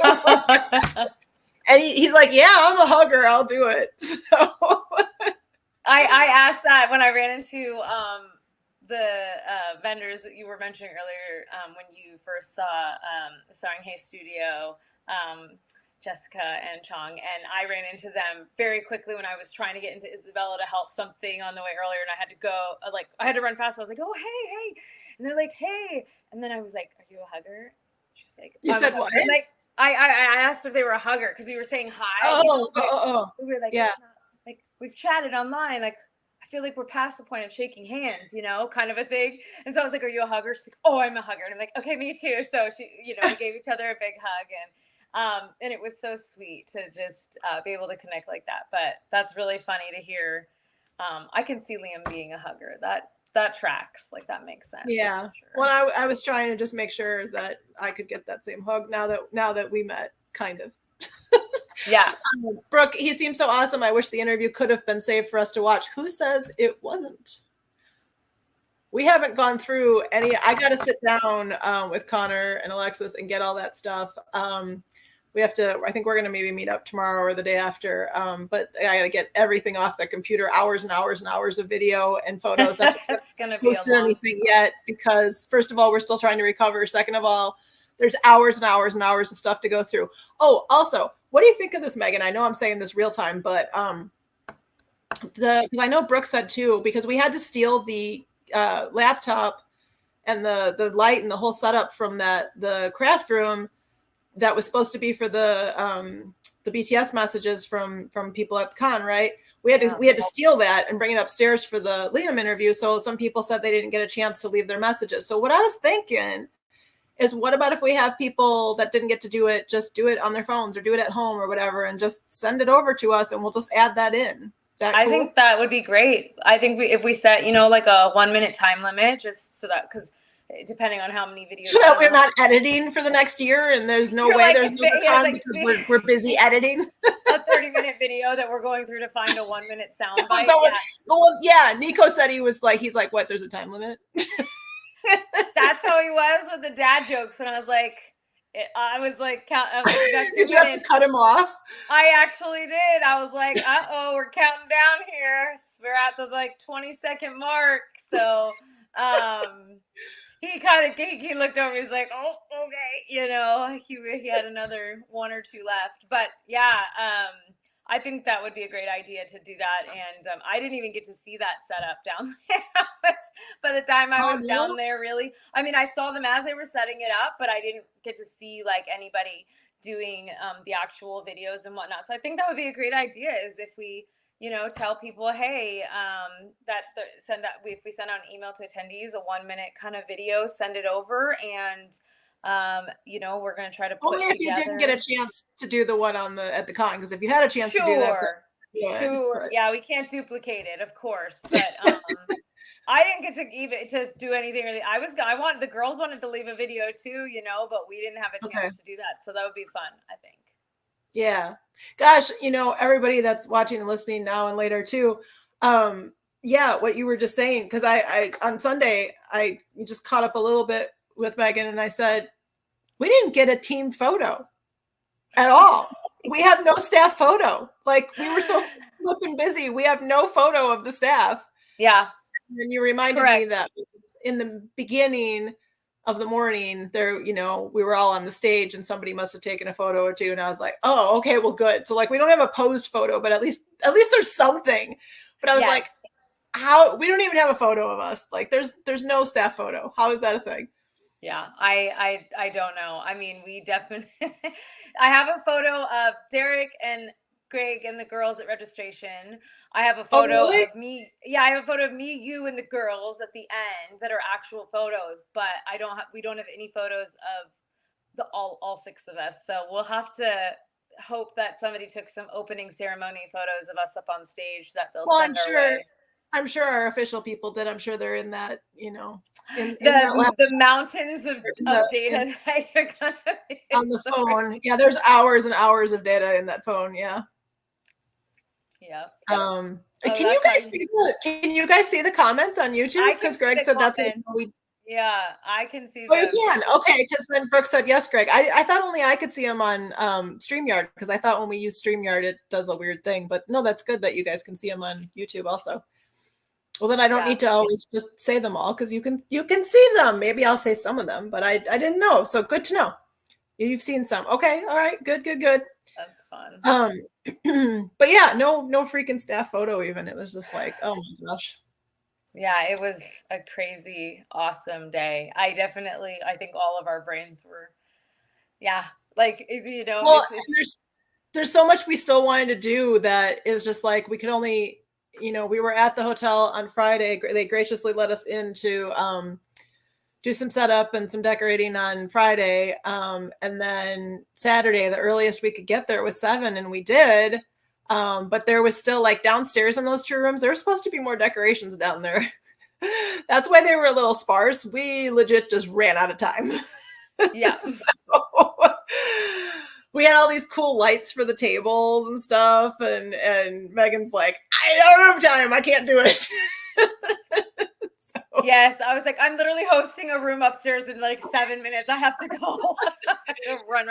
And he's like, yeah, I'm a hugger. I'll do it. So I asked that when I ran into the vendors that you were mentioning earlier when you first saw Starring Hay Studio, Jessica and Chong, and I ran into them very quickly when I was trying to get into Isabella to help something on the way earlier, and I had to go, I had to run fast. I was like, oh, hey, and they're like, hey, and then I was like, are you a hugger? She's like, you said what? And I asked if they were a hugger because we were saying hi. We were like, yeah, it's not, like we've chatted online, like I feel like we're past the point of shaking hands, kind of a thing. And so I was like, are you a hugger? She's like, oh, I'm a hugger. And I'm like, okay, me too. So she, we gave each other a big hug, and it was so sweet to just be able to connect like that. But that's really funny to hear. I can see Liam being a hugger. That tracks. Like that makes sense. Yeah. Sure. Well, I was trying to just make sure that I could get that same hug now that we met, kind of. Yeah. Brooke, he seems so awesome. I wish the interview could have been saved for us to watch. Who says it wasn't? We haven't gone through any. I got to sit down with Connor and Alexis and get all that stuff. We have to, I think we're going to maybe meet up tomorrow or the day after. But I got to get everything off the computer, hours and hours and hours of video and photos. That's going to be a long anything yet, because first of all, we're still trying to recover. Second of all, there's hours and hours and hours of stuff to go through. Oh, also, what do you think of this, Megan? I know I'm saying this real time, but because I know Brooke said too, because we had to steal the laptop and the light and the whole setup from the craft room that was supposed to be for the BTS messages from people at the con, right? We had to steal that and bring it upstairs for the Liam interview. So some people said they didn't get a chance to leave their messages. So what I was thinking is, what about if we have people that didn't get to do it, just do it on their phones or do it at home or whatever, and just send it over to us and we'll just add that in. Cool? I think that would be great. I think if we set, like a 1 minute time limit, just so that, because depending on how many videos. So that we're not editing for the next year and there's no way there's no time because we're busy editing. A 30-minute video that we're going through to find a 1 minute sound bite. Well, yeah, Nico said he's like, what, there's a time limit? That's how he was with the dad jokes when I was like, did you have to cut him off? I actually did. I was like, we're counting down here. We're at the 20-second mark. So he looked over, he's like, oh, okay. He had another one or two left. But yeah, I think that would be a great idea to do that. And I didn't even get to see that setup down there. By the time I was down there, really. I mean, I saw them as they were setting it up, but I didn't get to see anybody doing the actual videos and whatnot. So I think that would be a great idea, is if we, tell people, hey, if we send out an email to attendees, a 1 minute kind of video, send it over, and we're going to try to put only if together. You didn't get a chance to do the one at the con, because if you had a chance to do that, sure, yeah, we can't duplicate it, of course, but I didn't get to do anything really. The girls wanted to leave a video too, but we didn't have a chance to do that, so that would be fun, I think. Yeah, gosh, everybody that's watching and listening now and later too, what you were just saying, because I on Sunday I just caught up a little bit with Megan and I said, we didn't get a team photo at all. We have no staff photo. We were so flipping busy. We have no photo of the staff. Yeah. And you reminded me that in the beginning of the morning there, we were all on the stage and somebody must have taken a photo or two. And I was like, oh, okay, well, good. So we don't have a posed photo, but at least there's something. But I was like, how, we don't even have a photo of us. There's no staff photo. How is that a thing? Yeah, I don't know. I mean, we definitely, I have a photo of Derek and Greg and the girls at registration. I have a photo of me. Yeah, I have a photo of me, you, and the girls at the end that are actual photos, but we don't have any photos of all six of us. So we'll have to hope that somebody took some opening ceremony photos of us up on stage that they'll send our way. I'm sure our official people did. I'm sure they're in that, you know, in that lab, The mountains in of in data that you're gonna be on the storing. phone. Yeah, there's hours and hours of data in that phone. Yeah. Yep. Oh, Can you that's guys fun. see the comments on YouTube? I can Because see Greg the said that's it. comments. Yeah, I can see Oh, you them. can. Okay, because then Brooke said yes, Greg. I thought only I could see them on StreamYard because I thought when we use StreamYard it does a weird thing. But no, that's good that you guys can see them on YouTube also. Well, then I don't Yeah. need to always just say them all because you can see them. Maybe I'll say some of them, but I didn't know. So good to know. You've seen some. Okay, all right, good, good, good. That's fun. But yeah, no freaking staff photo even. It was just like, oh my gosh. Yeah, it was a crazy, awesome day. I think all of our brains were, yeah, like, Well, it's and there's so much we still wanted to do that is just like we could only, we were at the hotel on Friday. They graciously let us in to do some setup and some decorating on Friday. And then Saturday, the earliest we could get there was 7, and we did. But there was still like downstairs in those 2 rooms, there was supposed to be more decorations down there. That's why they were a little sparse. We legit just ran out of time. yeah. So, we had all these cool lights for the tables and stuff, and Megan's like, I don't have time, I can't do it. So, Yes, I was like, I'm literally hosting a room upstairs in like 7 minutes. I have to go. Run.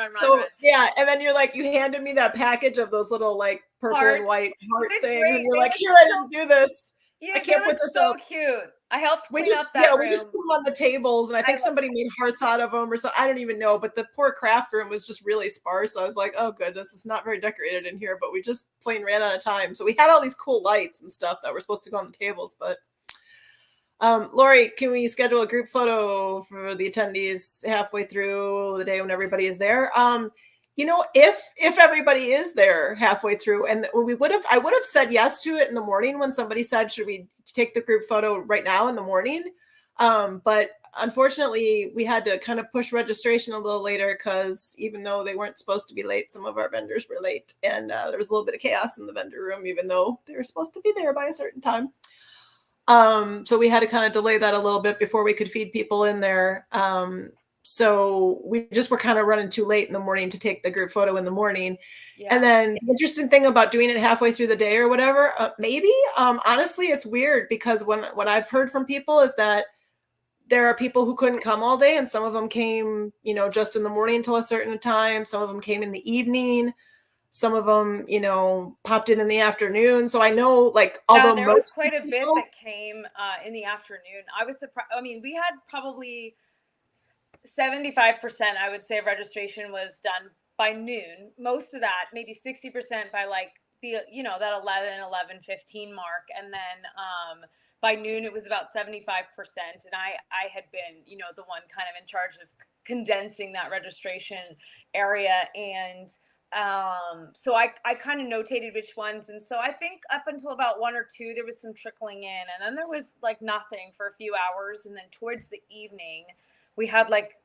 yeah, and then you handed me that package of those little like purple and Hearts. white heart They things, and great. you're They like, look here, I so didn't do this. I Yeah, they can't put look this so up. cute. I helped We clean just up that we just room. put them on the tables, and I think I somebody made hearts out of them or so. I don't even know, but the poor craft room was just really sparse. So I was like, oh goodness, it's not very decorated in here. But we just plain ran out of time. So we had all these cool lights and stuff that were supposed to go on the tables, but Lori, can we schedule a group photo for the attendees halfway through the day when everybody is there? If everybody is there halfway through, and I would have said yes to it in the morning when somebody said, should we take the group photo right now in the morning? But unfortunately, we had to kind of push registration a little later because even though they weren't supposed to be late, some of our vendors were late, and there was a little bit of chaos in the vendor room, even though they were supposed to be there by a certain time. So we had to kind of delay that a little bit before we could feed people in there. So we just were kind of running too late in the morning to take the group photo in the morning. Yeah. And then the interesting thing about doing it halfway through the day or whatever, maybe, honestly, it's weird because what I've heard from people is that there are people who couldn't come all day, and some of them came, just in the morning till a certain time. Some of them came in the evening. Some of them, popped in the afternoon. So I know, like, although there was most quite a bit people, that came in the afternoon. I was surprised. I mean, we had probably 75%, I would say, of registration was done by noon. Most of that, maybe 60% by like that 11:15 mark. And then by noon, it was about 75%. And I had been, the one kind of in charge of condensing that registration area. And so I kind of notated which ones. And so I think up until about 1 or 2, there was some trickling in, and then there was like nothing for a few hours. And then towards the evening, we had like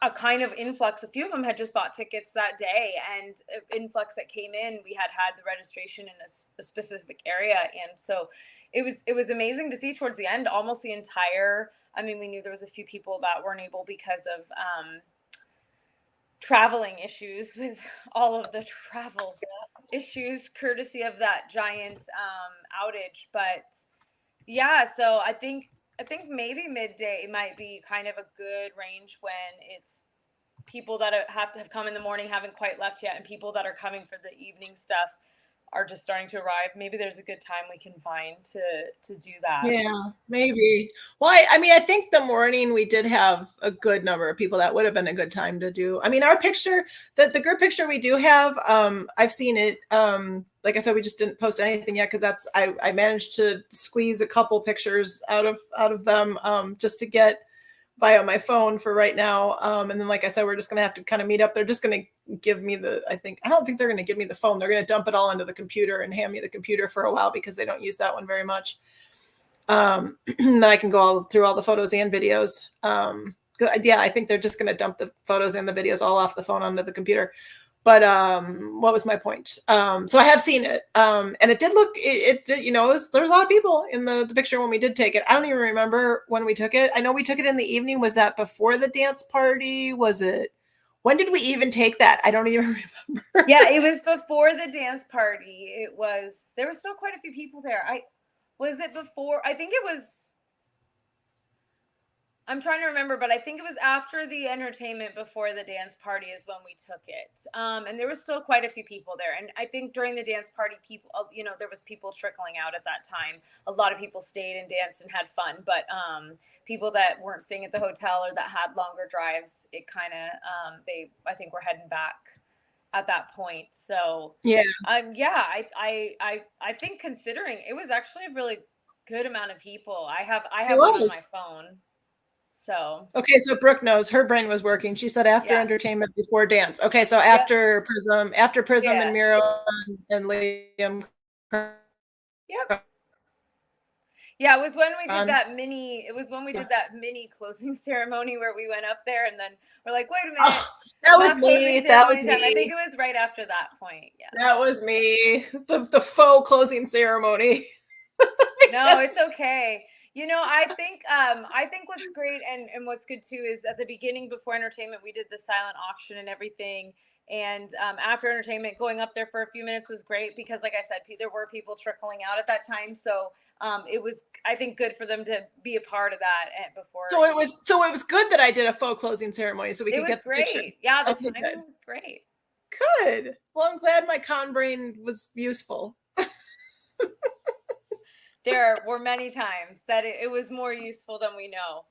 a kind of influx. A few of them had just bought tickets that day, and influx that came in, we had the registration in a specific area. And so it was amazing to see towards the end, almost the entire, we knew there was a few people that weren't able because of traveling issues with all of the travel issues courtesy of that giant outage. But yeah, so I think maybe midday might be kind of a good range when it's people that have to have come in the morning haven't quite left yet, and people that are coming for the evening stuff are just starting to arrive. Maybe there's a good time we can find to do that. Yeah, maybe. Well, I think the morning we did have a good number of people. That would have been a good time to do. Our picture, the group picture we do have, I've seen it. Like I said, we just didn't post anything yet because I managed to squeeze a couple pictures out of them just to get via my phone for right now. And then, like I said, we're just going to have to kind of meet up. They're just going to give me I don't think they're going to give me the phone. They're going to dump it all into the computer and hand me the computer for a while because they don't use that one very much. Then I can go through all the photos and videos. Yeah, I think they're just going to dump the photos and the videos all off the phone onto the computer, But what was my point? So I have seen it, and it did look you know, there was a lot of people in the picture when we did take it. I don't even remember when we took it. I know we took it in the evening. Was that before the dance party? Was it, when did we even take that? I don't even remember. Yeah, it was before the dance party. It was, there was still quite a few people there. Was it before? I think it was, I'm trying to remember, but I think it was after the entertainment before the dance party is when we took it. And there was still quite a few people there. And I think during the dance party, people, you know, there was people trickling out at that time. A lot of people stayed and danced and had fun, but people that weren't staying at the hotel or that had longer drives, it kind of, I think we're heading back at that point. So Yeah. yeah, I think considering it was actually a really good amount of people. I have one on my phone. So okay, so Brooke knows, her brain was working. She said after entertainment, before dance. Okay, so after Prism, and Miro and Liam. Yep. Yeah, it was when we did that mini. It was when we did that mini closing ceremony where we went up there, and then we're like, "Wait a minute, that was me. That was me. I think it was right after that point. Yeah, that was me. The faux closing ceremony. No, it's okay. You know, I think what's great and what's good too is at the beginning before entertainment, we did the silent auction and everything. And after entertainment, going up there for a few minutes was great because, like I said, there were people trickling out at that time. So it was, I think, good for them to be a part of that before. So it was good that I did a faux closing ceremony so we could get the great. picture. Yeah, the timing was great. Good. Well, I'm glad my con brain was useful. There were many times that it was more useful than we know.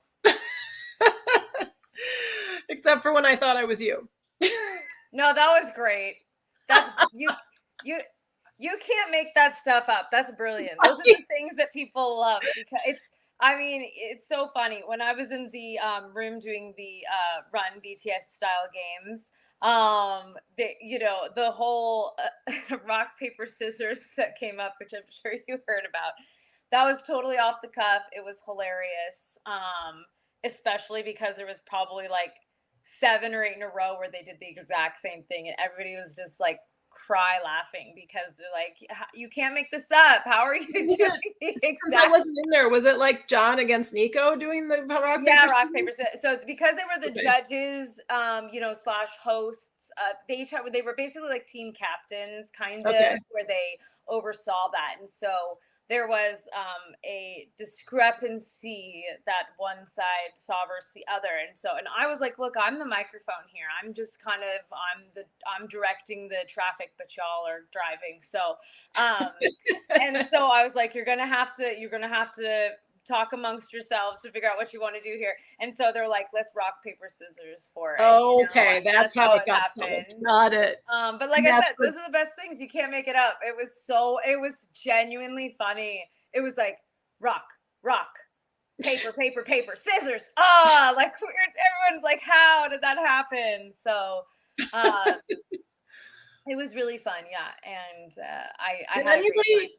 Except for when I thought I was you. No, that was great. That's you can't make that stuff up. That's brilliant. Those are the things that people love because it's so funny. When I was in the room doing the run BTS style games, the whole rock paper scissors that came up, which I'm sure you heard about, that was totally off the cuff. It was hilarious, especially because there was probably like 7 or 8 in a row where they did the exact same thing, and everybody was just like cry laughing because they're like, "You can't make this up. How are you doing the exact?" Since I wasn't in there, was it like John against Nico doing the rock paper scissors? Rock paper scissors. So because they were the judges, slash hosts, they were basically like team captains, kind of, where they oversaw that, and so there was a discrepancy that one side saw versus the other. And I was like, look, I'm the microphone here. I'm just kind of, I'm directing the traffic, but y'all are driving. So, and so I was like, you're going to have to talk amongst yourselves to figure out what you want to do here. And so they're like, let's rock, paper, scissors for it. Okay. That's how it got happened. Got it. But like I said, those are the best things. You can't make it up. It was genuinely funny. It was like rock, paper, paper, paper, scissors. Like everyone's like, how did that happen? So it was really fun, yeah. And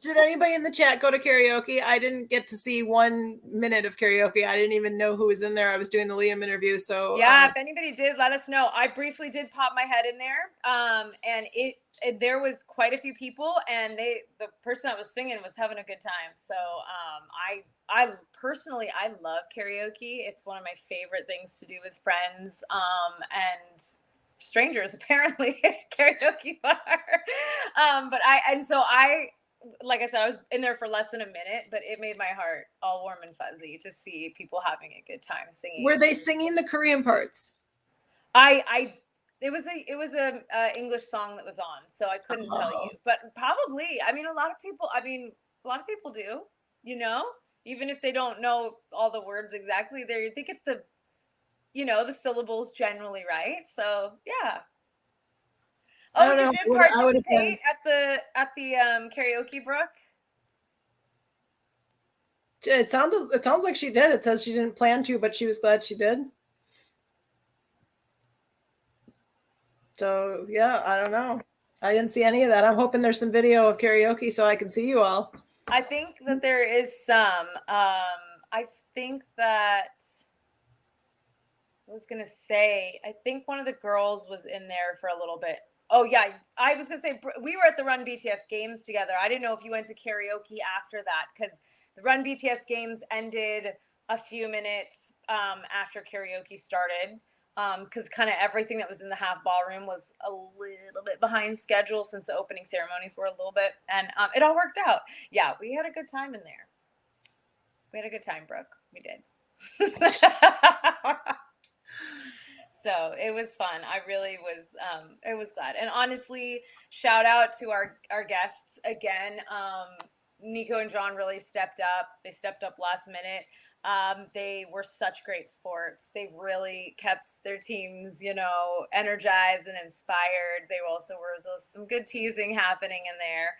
did anybody in the chat go to karaoke? I didn't get to see 1 minute of karaoke. I didn't even know who was in there. I was doing the Liam interview, so yeah. If anybody did, let us know. I briefly did pop my head in there, and there was quite a few people, and the person that was singing was having a good time. So I personally love karaoke. It's one of my favorite things to do with friends, and strangers, apparently, karaoke bar. But like I said, I was in there for less than a minute, but it made my heart all warm and fuzzy to see people having a good time singing. Were they singing the Korean parts? It was a English song that was on, so I couldn't tell you, but probably, a lot of people do, even if they don't know all the words exactly, they get the syllables generally right. So yeah. Oh, you did participate at the karaoke, Brooke? It sounds like she did. It says she didn't plan to, but she was glad she did. So yeah, I don't know. I didn't see any of that. I'm hoping there's some video of karaoke so I can see you all. I think that there is some. I think that was gonna say, I think one of the girls was in there for a little bit. Oh yeah, I was gonna say we were at the Run BTS games together. I didn't know if you went to karaoke after that because the Run BTS games ended a few minutes after karaoke started. Because kind of everything that was in the half ballroom was a little bit behind schedule since the opening ceremonies were a little bit, and it all worked out. Yeah, we had a good time in there. We had a good time, Brooke. We did. So it was fun. I really was it was glad. And honestly, shout out to our guests again. Nico and John really stepped up. They stepped up last minute. They were such great sports. They really kept their teams, you know, energized and inspired. They also were some good teasing happening in there.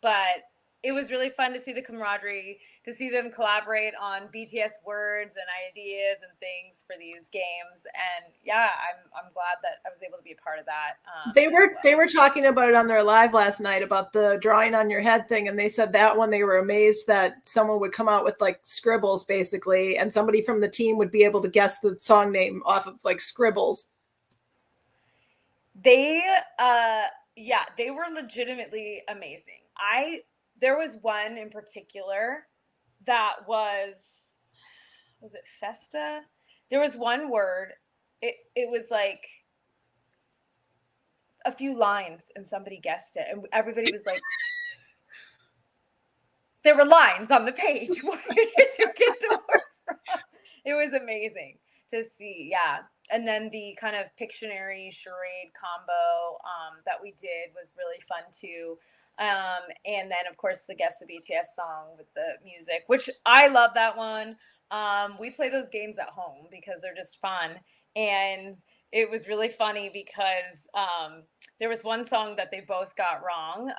But it was really fun to see the camaraderie, to see them collaborate on BTS words and ideas and things for these games. And yeah, I'm glad that I was able to be a part of that. They were talking about it on their live last night about the drawing on your head thing, and they said that one they were amazed that someone would come out with like scribbles basically, and somebody from the team would be able to guess the song name off of like scribbles. They yeah, they were legitimately amazing. There was one in particular that was it Festa? There was one word. It was like a few lines and somebody guessed it and everybody was like there were lines on the page. Where did you get the word from? It was amazing to see. Yeah. And then the kind of Pictionary charade combo that we did was really fun too. And then, of course, the Guess the BTS song with the music, which I love that one. We play those games at home because they're just fun. And it was really funny because there was one song that they both got wrong.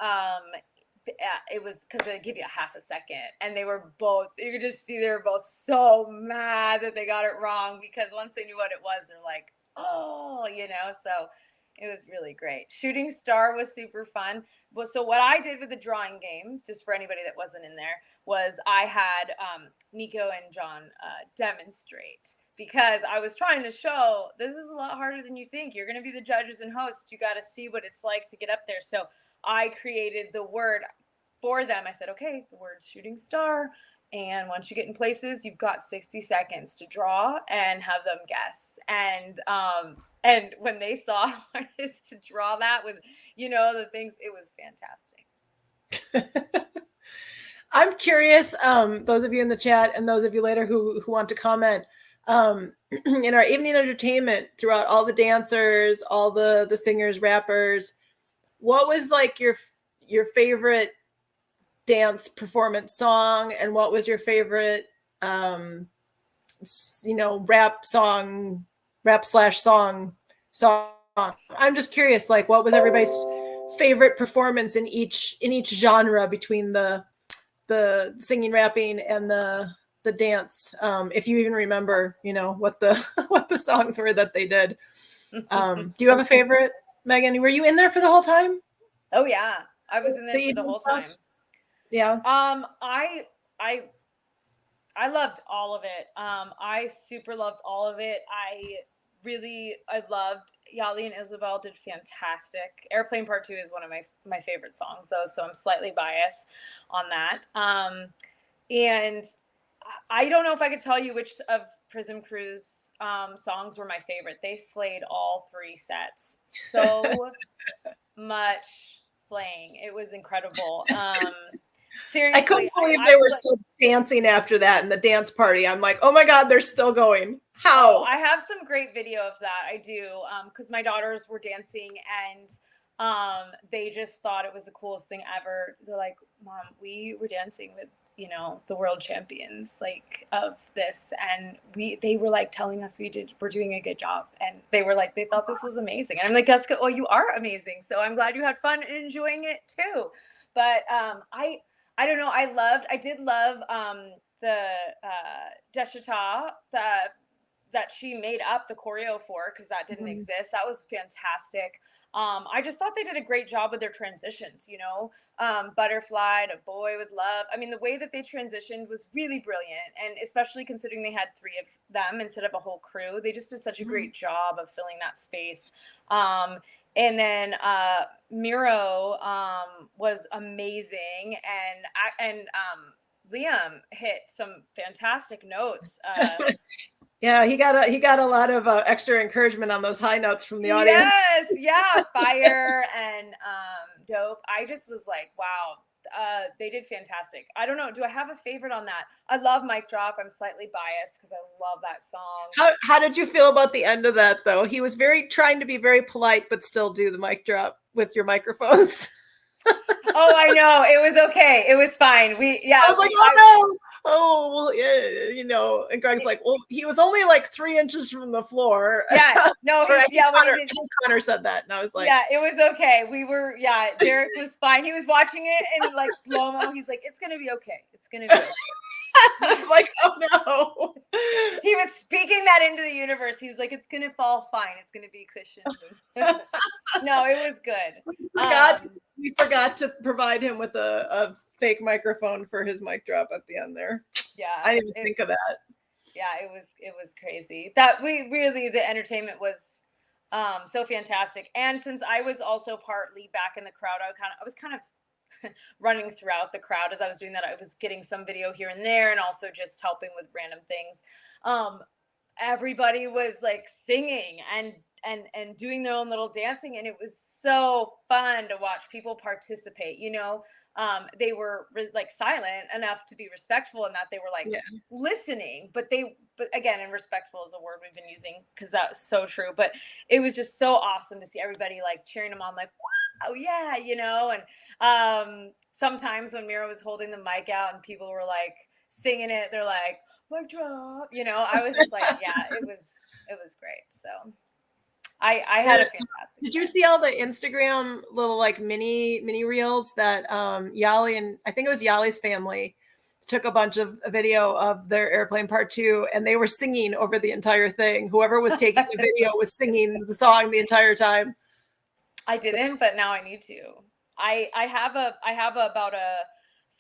It was because they give you a half a second, and they were both, you could just see they were both so mad that they got it wrong because once they knew what it was, they're like, oh, you know, so it was really great. Shooting Star was super fun. Well, so what I did with the drawing game, just for anybody that wasn't in there, was I had Nico and John demonstrate because I was trying to show this is a lot harder than you think. You're going to be the judges and hosts. You got to see what it's like to get up there. So I created the word for them. I said, okay, the word's shooting star. And once you get in places, you've got 60 seconds to draw and have them guess. And when they saw artists to draw that with, you know, the things, it was fantastic. I'm curious, those of you in the chat and those of you later who want to comment, in our evening entertainment throughout all the dancers, all the singers, rappers, what was like your favorite dance performance song, and what was your favorite you know, rap song song? I'm just curious, like what was everybody's favorite performance in each genre between the singing, rapping, and the dance, if you even remember, you know, what the what the songs were that they did. Do you have a favorite, Megan? Were you in there for the whole time? Oh yeah, I was in there for the whole time. Yeah. I loved all of it. I super loved all of it. I loved Yali and Isabel did fantastic. Airplane Part 2 is one of my favorite songs though, so I'm slightly biased on that. And I don't know if I could tell you which of Prism Crew's songs were my favorite. They slayed all three sets. So much slaying. It was incredible. Seriously, I couldn't believe they were still dancing after that in the dance party. I'm like, oh my God, they're still going. How? Oh, I have some great video of that. I do, because my daughters were dancing and they just thought it was the coolest thing ever. They're like, Mom, we were dancing with, you know, the world champions like of this, and they were like telling us we're doing a good job, and they were like, they thought this was amazing, and I'm like, Jessica, well, you are amazing, so I'm glad you had fun and enjoying it too. But I don't know, I did love the Deshita, that she made up the choreo for, because that didn't Mhm. exist. That was fantastic. I just thought they did a great job with their transitions, Butterfly to Boy with Love. I mean, the way that they transitioned was really brilliant. And especially considering they had three of them instead of a whole crew, they just did such a Mhm. great job of filling that space. Um, and then Miro was amazing. And Liam hit some fantastic notes. Yeah, he got a lot of extra encouragement on those high notes from the audience. Yes, yeah, Fire and Dope. I just was like, wow, they did fantastic. I don't know, do I have a favorite on that? I love Mic Drop. I'm slightly biased because I love that song. How did you feel about the end of that though? He was very trying to be very polite, but still do the mic drop with your microphones. Oh, I know. It was okay. It was fine. I was like, oh no. Oh well, yeah, and Greg's like, well, he was only like 3 inches from the floor. Yes, no, Or when Connor said that, and I was like, yeah, it was okay. Derek was fine. He was watching it in like slow mo. He's like, it's gonna be okay. It's gonna be okay. I'm like, oh no. He was speaking that into the universe. He was like, it's gonna fall fine. It's gonna be cushioned. No, it was good. We forgot to provide him with a fake microphone for his mic drop at the end there. Yeah, I didn't even think of that. Yeah, it was crazy. That the entertainment was so fantastic. And since I was also partly back in the crowd, I was kind of running throughout the crowd as I was doing that. I was getting some video here and there and also just helping with random things. Everybody was like singing and doing their own little dancing, and it was so fun to watch people participate. They were like silent enough to be respectful in that they were like listening, but again, and respectful is a word we've been using because that's so true. But it was just so awesome to see everybody like cheering them on, like, wow, yeah, and sometimes when Mira was holding the mic out and people were like singing it, they're like, mic drop, I was just like, yeah, it was great. So I had a fantastic Did you see all the Instagram little like mini reels that Yali, and I think it was Yali's family, took a bunch of video of their Airplane Part 2, and they were singing over the entire thing. Whoever was taking the video was singing the song the entire time. I didn't, but now I need to. I have about a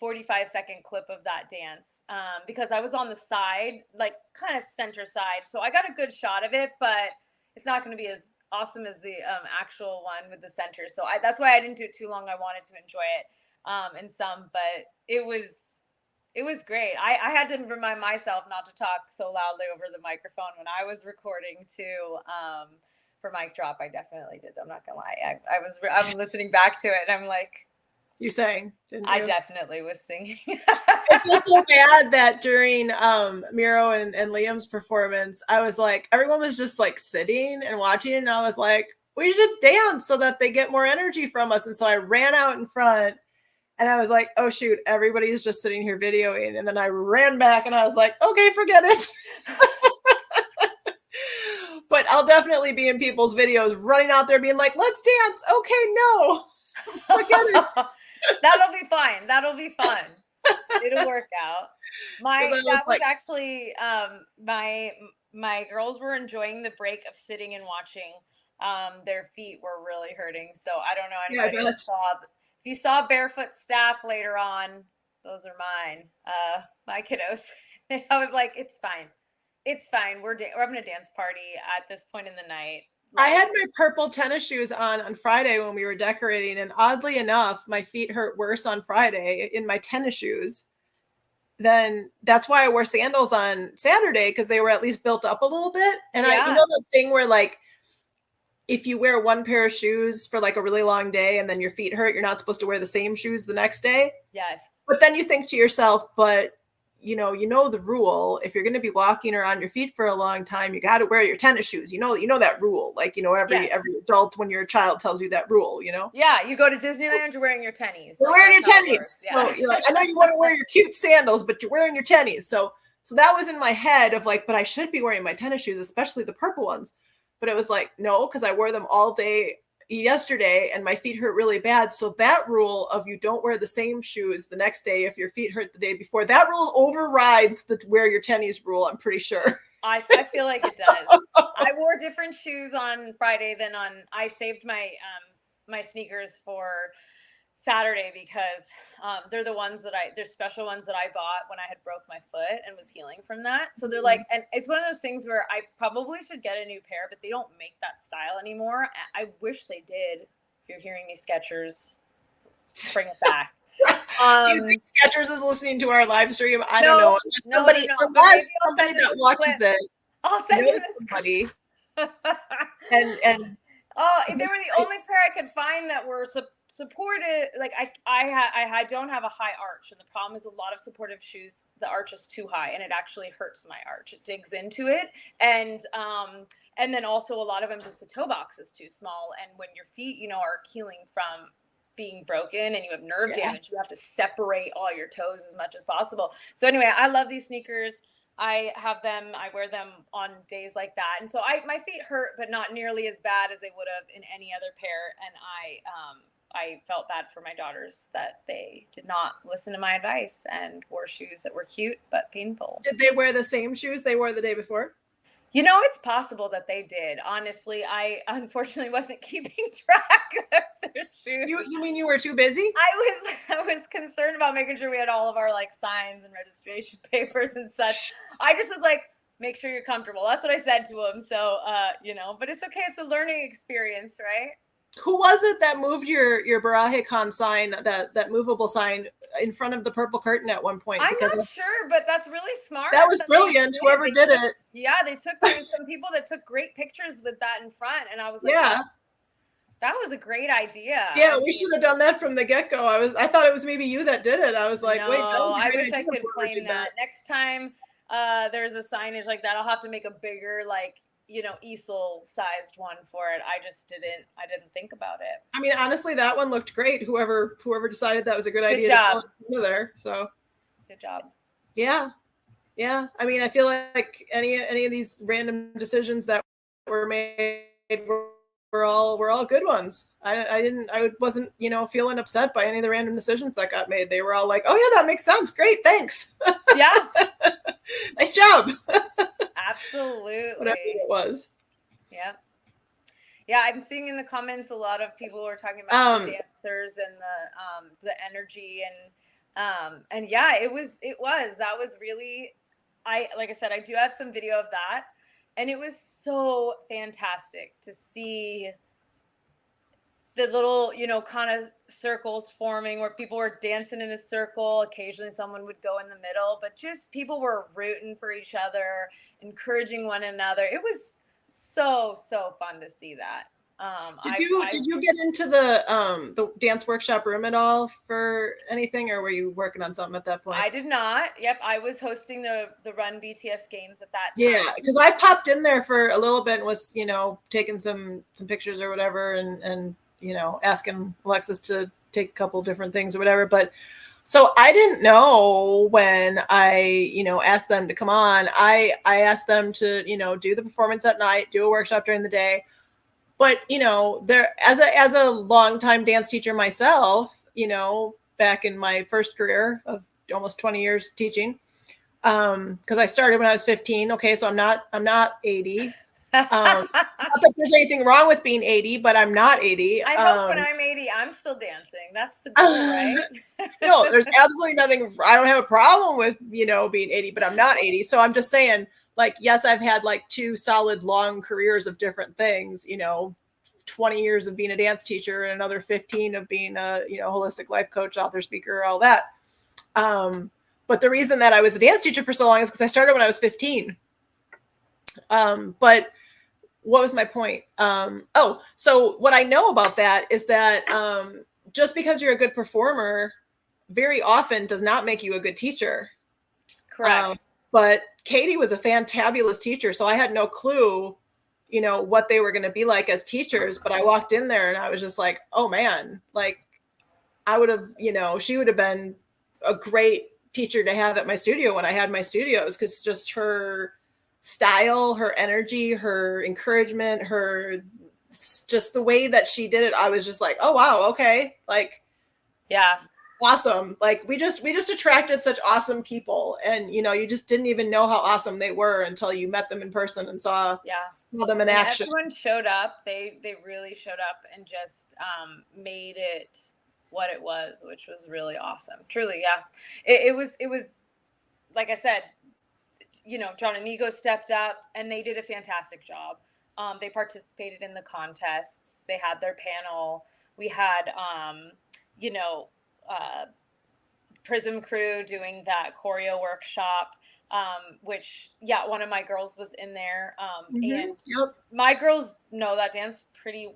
45-second clip of that dance because I was on the side, like kind of center side, so I got a good shot of it, but it's not going to be as awesome as the actual one with the center. So that's why I didn't do it too long. I wanted to enjoy it in some, but it was great. I had to remind myself not to talk so loudly over the microphone when I was recording too. For mic drop, I definitely did. I'm not gonna lie. I'm listening back to it, and I'm like, you sang? I definitely was singing. I feel so bad that during Miro and Liam's performance, I was like, everyone was just like sitting and watching, and I was like, we should dance so that they get more energy from us. And so I ran out in front, and I was like, oh shoot, everybody's just sitting here videoing. And then I ran back, and I was like, okay, forget it. But I'll definitely be in people's videos running out there being like, let's dance. Okay, no. Forget it. That'll be fine. That'll be fun. It'll work out. Actually my girls were enjoying the break of sitting and watching. Their feet were really hurting. So I don't know anybody else saw. If you saw barefoot staff later on, those are mine. My kiddos. I was like, it's fine. It's fine. We're having a dance party at this point in the night. I had my purple tennis shoes on Friday when we were decorating, and oddly enough, my feet hurt worse on Friday in my tennis shoes. Then that's why I wore sandals on Saturday, because they were at least built up a little bit. And I the thing where like if you wear one pair of shoes for like a really long day and then your feet hurt, you're not supposed to wear the same shoes the next day. Yes. But then you think to yourself, but you know the rule. If you're going to be walking or on your feet for a long time, you got to wear your tennis shoes. You know that rule. Like, every adult when you're a child tells you that rule, Yeah, you go to Disneyland, you're wearing your tennies. You're wearing your tennies. Yeah. So, I know you want to wear your cute sandals, but you're wearing your tennies. So that was in my head of like, but I should be wearing my tennis shoes, especially the purple ones. But it was like, no, because I wore them all day yesterday and my feet hurt really bad. So that rule of you don't wear the same shoes the next day if your feet hurt the day before, that rule overrides the wear your tennies rule, I'm pretty sure. I feel like it does. I wore different shoes on Friday than I saved my sneakers for Saturday because they're the ones that they're special ones that I bought when I had broke my foot and was healing from that. So they're like, and it's one of those things where I probably should get a new pair, but they don't make that style anymore. I wish they did. If you're hearing me, Skechers, bring it back. Do you think Skechers is listening to our live stream? I don't know. No, somebody that watches it. I'll send you this somebody. and oh, they were the only pair I could find that were supported. Like I don't have a high arch, and the problem is a lot of supportive shoes, the arch is too high, and it actually hurts my arch. It digs into it, and then also a lot of them just the toe box is too small, and when your feet, are healing from being broken and you have nerve damage, you have to separate all your toes as much as possible. So anyway, I love these sneakers. I have them, I wear them on days like that. And so my feet hurt, but not nearly as bad as they would have in any other pair. And I felt bad for my daughters that they did not listen to my advice and wore shoes that were cute, but painful. Did they wear the same shoes they wore the day before? It's possible that they did. Honestly, I unfortunately wasn't keeping track of their shoes. You mean you were too busy? I was concerned about making sure we had all of our signs and registration papers and such. I just was like, make sure you're comfortable. That's what I said to them. So, but it's okay. It's a learning experience, right? Who was it that moved your BarajeCon sign, that movable sign, in front of the purple curtain at one point? I'm not sure, but that's really smart. That was brilliant. Whoever did it. Yeah, there was some people that took great pictures with that in front, and I was like, yeah, that was a great idea. Yeah, we should have done that from the get-go. I thought it was maybe you that did it. I was like, no, wait, that was a great I wish idea. I could claim that. Next time there's a signage like that, I'll have to make a bigger easel sized one for it. I didn't think about it. I mean, honestly, that one looked great. Whoever decided that was a good idea. Good job. To there. So good job. Yeah. I mean, I feel like any of these random decisions that were made were all good ones. I wasn't, feeling upset by any of the random decisions that got made. They were all like, oh yeah, that makes sense. Great. Thanks. Yeah. Nice job. Absolutely. Whatever it was. Yeah. Yeah, I'm seeing in the comments a lot of people are talking about the dancers and the energy and yeah, it was that was really, like I said, I do have some video of that, and it was so fantastic to see the little, kind of circles forming where people were dancing in a circle. Occasionally someone would go in the middle, but just people were rooting for each other, encouraging one another. It was so fun to see that. Did you get into the dance workshop room at all for anything, or were you working on something at that point? I did not. Yep, I was hosting the Run BTS games at that time. Yeah, because I popped in there for a little bit and was taking some pictures or whatever, and asking Alexis to take a couple different things or whatever. But so I didn't know when I, asked them to come on. I asked them to, do the performance at night, do a workshop during the day. But, there, as a longtime dance teacher myself, back in my first career of almost 20 years teaching, because I started when I was 15. Okay, so I'm not 80. Not that there's anything wrong with being 80, but I'm not 80. I hope when I'm 80, I'm still dancing. That's the goal, right? No, there's absolutely nothing. I don't have a problem with, being 80, but I'm not 80. So I'm just saying, yes, I've had 2 solid long careers of different things, 20 years of being a dance teacher and another 15 of being a, holistic life coach, author, speaker, all that. But the reason that I was a dance teacher for so long is because I started when I was 15. But what was my point? So what I know about that is that just because you're a good performer very often does not make you a good teacher. Correct. But Katie was a fantabulous teacher, so I had no clue, what they were going to be like as teachers. But I walked in there and I was just like, oh man, I would have, she would have been a great teacher to have at my studio when I had my studios, because just her style, her energy, her encouragement, just the way that she did it, I was just like, oh wow, okay. Yeah. awesome. Like we just attracted such awesome people, and you just didn't even know how awesome they were until you met them in person and saw Yeah. them in And action. everyone showed up. They really showed up and just made it what it was, which was really awesome. Truly, yeah. It was like I said, John and Nico stepped up and they did a fantastic job. They participated in the contests. They had their panel. We had, you know, uh, Prism Crew doing that choreo workshop, which, yeah, one of my girls was in there. And Yep. my girls know that dance pretty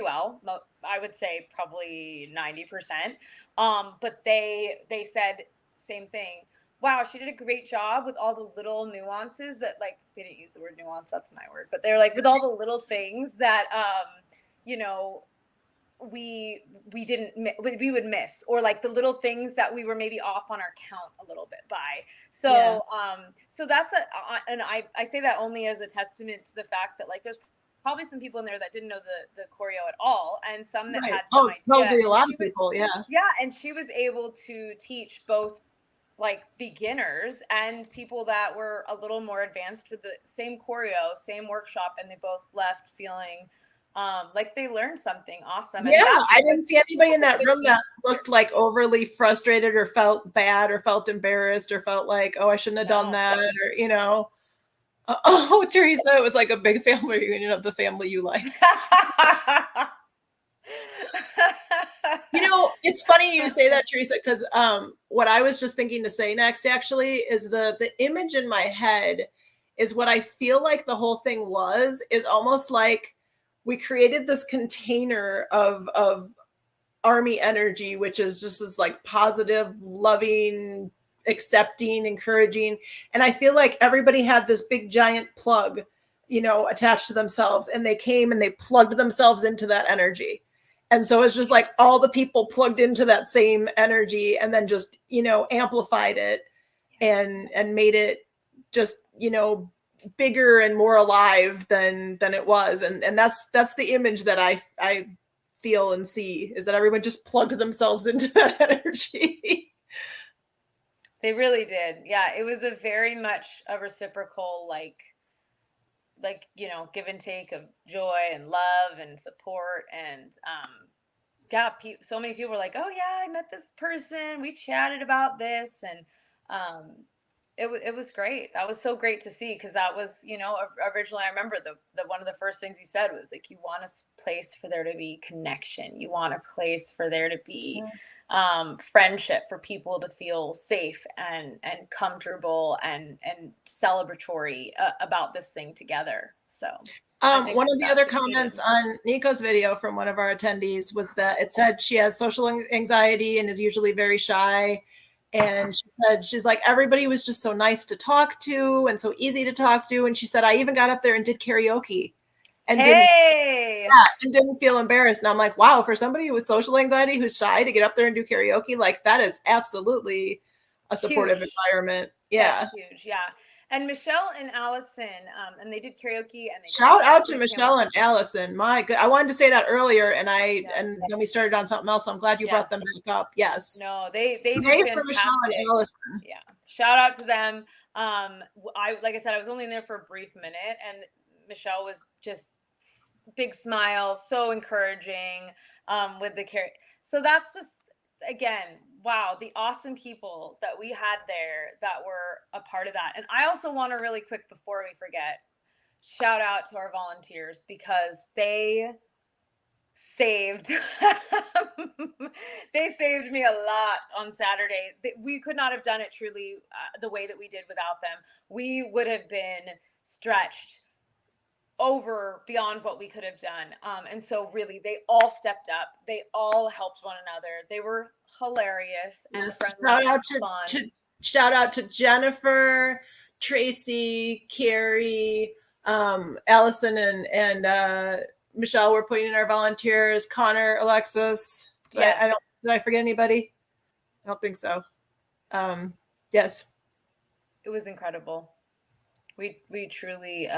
well. I would say probably 90%. But they said same thing. Wow, she did a great job with all the little nuances that, like, they didn't use the word nuance, that's my word, but they're like with all the little things that you know we didn't we would miss, or like the little things that we were maybe off on our count a little bit by. So so that's and I say that only as a testament to the fact that, like, there's probably some people in there that didn't know the choreo at all, and some that Right. had some idea, Probably a and lot she of was, people. Yeah. yeah, and she was able to teach both, like, beginners and people that were a little more advanced with the same choreo, same workshop, and they both left feeling like they learned something awesome. Yeah, And I didn't see anybody in that's a that good room that teacher. looked like overly frustrated or felt bad or felt embarrassed or felt like, oh, I shouldn't have done No. that, or oh, Teresa, it was like a big family reunion of the family you like. It's funny you say that, Teresa, because what I was just thinking to say next actually is the image in my head is what I feel like the whole thing is almost like we created this container of army energy, which is just this like positive, loving, accepting, encouraging. And I feel like everybody had this big giant plug, attached to themselves, and they came and they plugged themselves into that energy. And so it's just like all the people plugged into that same energy and then just, amplified it and made it just, bigger and more alive than it was. And that's the image that I feel and see, is that everyone just plugged themselves into that energy. They really did. Yeah, it was a very much a reciprocal, give and take of joy and love and support. And yeah, so many people were like, oh yeah, I met this person, we chatted about this. And um it was great. That was so great to see, because that was, originally I remember the one of the first things you said was like, you want a place for there to be connection, you want a place for there to be friendship, for people to feel safe and comfortable and celebratory about this thing together. So I think One of the that other succeeded. comments on Nico's video from one of our attendees was that it said she has social anxiety and is usually very shy. And she said, she's like, everybody was just so nice to talk to and so easy to talk to. And she said, I even got up there and did karaoke and Hey, didn't feel embarrassed. And I'm like, wow, for somebody with social anxiety who's shy to get up there and do karaoke, like that is absolutely a supportive huge. environment. Yeah. That's huge. Yeah. And Michelle and Allison, and they did karaoke and they did Shout out to fantastic Michelle and Allison. My good, I wanted to say that earlier, and Yeah. and then we started on something else. So I'm glad you brought them back up. Yes, No, they do for Michelle and fantastic. Allison. Yeah. Shout out to them. Like I said, I was only in there for a brief minute, and Michelle was just big smile, so encouraging with the care. So that's just, again, wow, the awesome people that we had there that were a part of that. And I also want to, really quick before we forget, shout out to our volunteers, because they saved they saved me a lot on Saturday. We could not have done it truly the way that we did without them. We would have been stretched over beyond what we could have done. And so really, they all stepped up. They all helped one another. They were hilarious and friendly and fun. Shout out to Jennifer, Tracy, Carrie, Allison, and Michelle were putting in our volunteers. Connor, Alexis. Yes. Did I forget anybody? I don't think so. Yes. It was incredible. We truly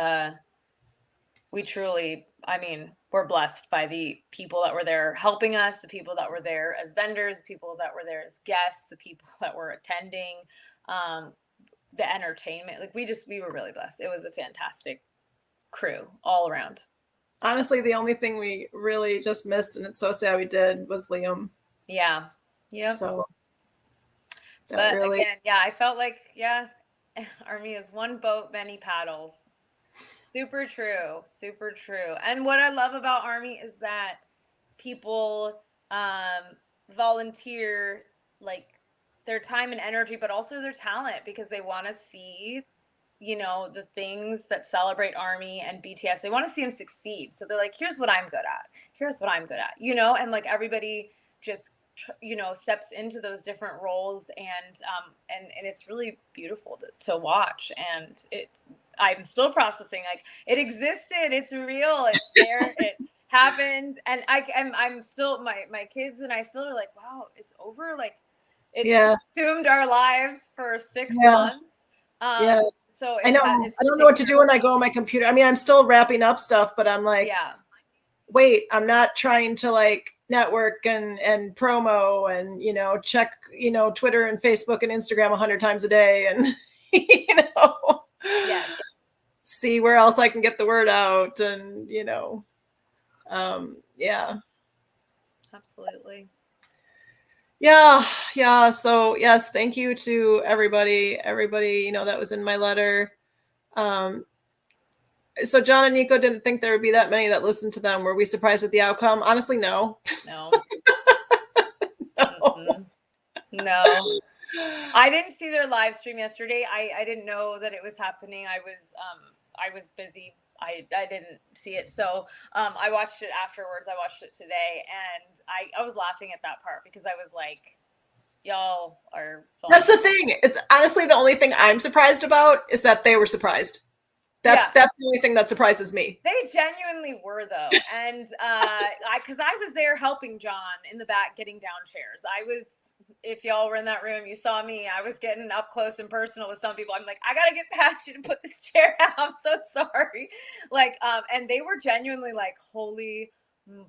we truly, I mean, we're blessed by the people that were there helping us, the people that were there as vendors, people that were there as guests, the people that were attending, um, the entertainment. Like we were really blessed. It was a fantastic crew all around. Honestly, the only thing we really just missed, and it's so sad we did, was Liam. Yeah. Yep. So that But really, again, yeah, I felt like, yeah, Army is one boat, many paddles. Super true. Super true. And what I love about Army is that people volunteer like their time and energy, but also their talent because they want to see, you know, the things that celebrate Army and BTS. They want to see them succeed. So they're like, here's what I'm good at. Here's what I'm good at, you know, and like everybody just you know steps into those different roles and it's really beautiful to watch and it I'm still processing like it existed, it's real, it's there, it happened, and I'm still my kids and I still are like, wow, it's over, like it's yeah, consumed our lives for 6 yeah, months. yeah. So I know. it's I just don't know taken what to our do when I go on my computer. I mean, I'm still wrapping up stuff, but I'm like, yeah. wait, I'm not trying to like network and promo and check Twitter and Facebook and Instagram 100 times a day and Yes. see where else I can get the word out and yeah. Absolutely. Yeah. So yes, thank you to everybody that was in my letter. um so John and Nico didn't think there would be that many that listened to them. Were we surprised at the outcome? Honestly, no. No. Mm-mm. No. I didn't see their live stream yesterday. I didn't know that it was happening. I was busy. I didn't see it. So I watched it afterwards. I watched it today and I was laughing at that part because I was like, y'all are funny. That's the thing. It's honestly the only thing I'm surprised about is that they were surprised. That's the only thing that surprises me. They genuinely were though. And because I was there helping John in the back getting down chairs. I was, if y'all were in that room, you saw me. I was getting up close and personal with some people. I'm like, I gotta get past you to put this chair out. I'm so sorry. Like, and they were genuinely like, holy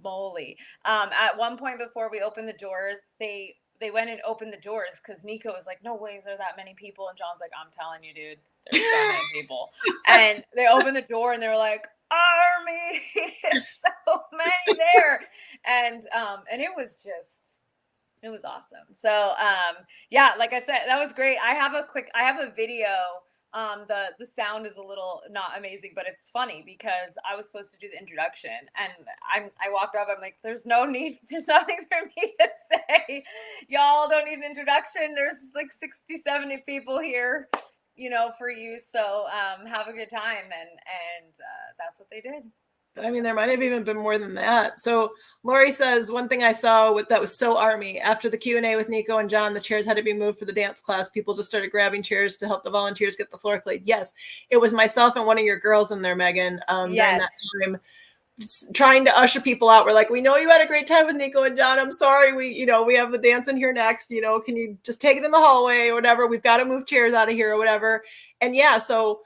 moly. At one point before we opened the doors, they went and opened the doors because Nico was like, no ways are that many people. And John's like, I'm telling you, dude, there's so many people. And they opened the door and they were like, Army, so many there. And it was awesome. So yeah, like I said, that was great. I have a video. The sound is a little not amazing, but it's funny because I was supposed to do the introduction and I walked up, I'm like, there's nothing for me to say. Y'all don't need an introduction. There's like 60, 70 people here, for you. So have a good time. And that's what they did. I mean, there might have even been more than that. So Lori says, one thing I saw that was so Army, after the Q&A with Nico and John, the chairs had to be moved for the dance class. People just started grabbing chairs to help the volunteers get the floor cleared. Yes, it was myself and one of your girls in there, Megan, during that time, trying to usher people out. We're like, we know you had a great time with Nico and John. I'm sorry. We have the dance in here next, can you just take it in the hallway or whatever? We've got to move chairs out of here or whatever. And yeah, so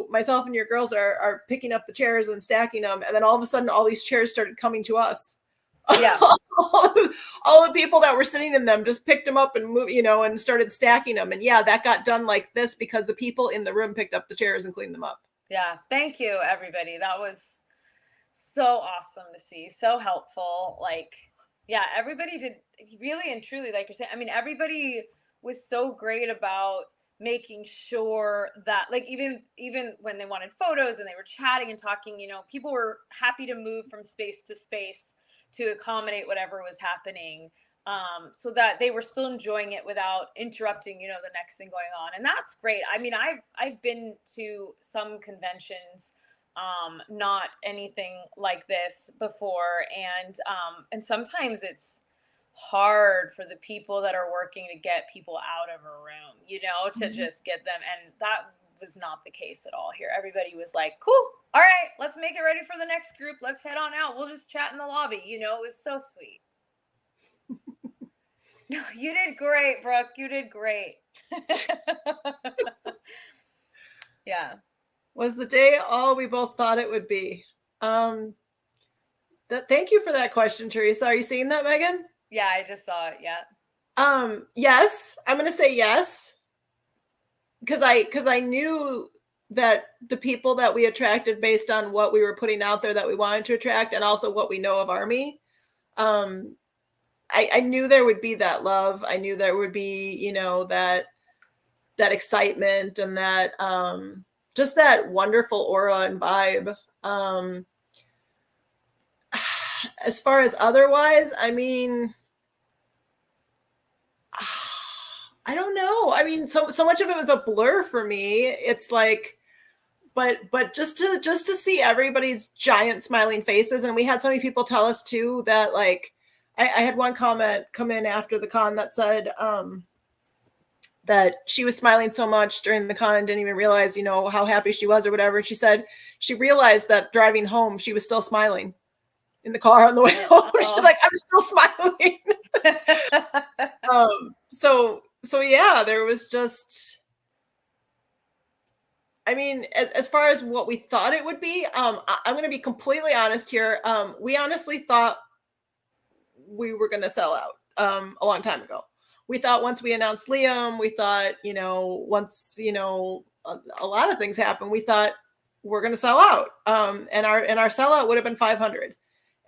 myself and your girls are picking up the chairs and stacking them. And then all of a sudden, all these chairs started coming to us. Yeah. all the people that were sitting in them just picked them up and moved, and started stacking them. And yeah, that got done like this because the people in the room picked up the chairs and cleaned them up. Yeah. Thank you, everybody. That was so awesome to see. So helpful. Like, yeah, everybody did really and truly, like you're saying. I mean, everybody was so great about making sure that, like, even when they wanted photos and they were chatting and talking, people were happy to move from space to space to accommodate whatever was happening, so that they were still enjoying it without interrupting, the next thing going on. And that's great. I mean, I've been to some conventions, not anything like this before, and sometimes it's hard for the people that are working to get people out of a room, to just get them. And that was not the case at all here. Everybody was like, cool, all right, let's make it ready for the next group, let's head on out, we'll just chat in the lobby. It was so sweet. You did great, Brooke, you did great. Yeah. Was the day all we both thought it would be? Um, thank you for that question, Teresa. Are you seeing that, Megan? Yeah, I just saw it. Yeah. Yes, I'm gonna say yes. Because I knew that the people that we attracted based on what we were putting out there that we wanted to attract and also what we know of Army. Um, I knew there would be that love. I knew there would be, that excitement and that just that wonderful aura and vibe. As far as otherwise, I mean, I don't know. I mean, so much of it was a blur for me. It's like, but just to see everybody's giant smiling faces, and we had so many people tell us too that like, I had one comment come in after the con that said that she was smiling so much during the con and didn't even realize, how happy she was or whatever. She said she realized that driving home, she was still smiling in the car on the way home. She's like, I'm still smiling. So yeah, there was just, I mean, as far as what we thought it would be, I'm going to be completely honest here. We honestly thought we were going to sell out a long time ago. We thought once we announced Liam, we thought, once, a lot of things happened, we thought we're going to sell out. And our sellout would have been 500.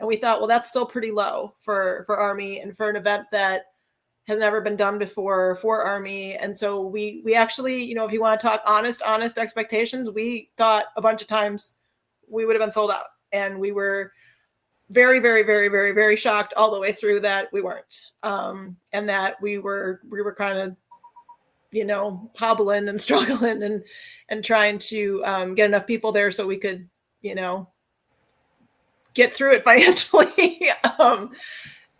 And we thought, well, that's still pretty low for Army and for an event that has never been done before for Army. And so we actually, if you want to talk honest expectations, we thought a bunch of times we would have been sold out. And we were very, very, very, very, very shocked all the way through that we weren't. And that we were kind of, hobbling and struggling and trying to get enough people there so we could, get through it financially.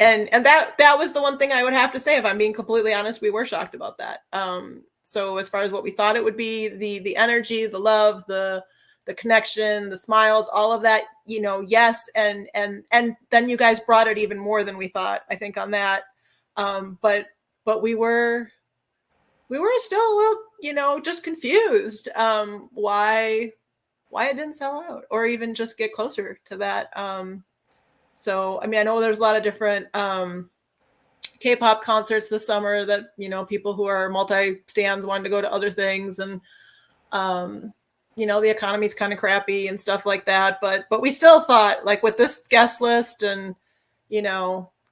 And that was the one thing I would have to say, if I'm being completely honest, we were shocked about that. So as far as what we thought it would be, the energy, the love, the connection, the smiles, all of that, yes. And then you guys brought it even more than we thought, I think, on that. But we were still a little, just confused, why it didn't sell out or even just get closer to that. So, I mean, I know there's a lot of different K-pop concerts this summer that, people who are multi-stands wanted to go to other things, and the economy's kind of crappy and stuff like that. But we still thought, like, with this guest list and,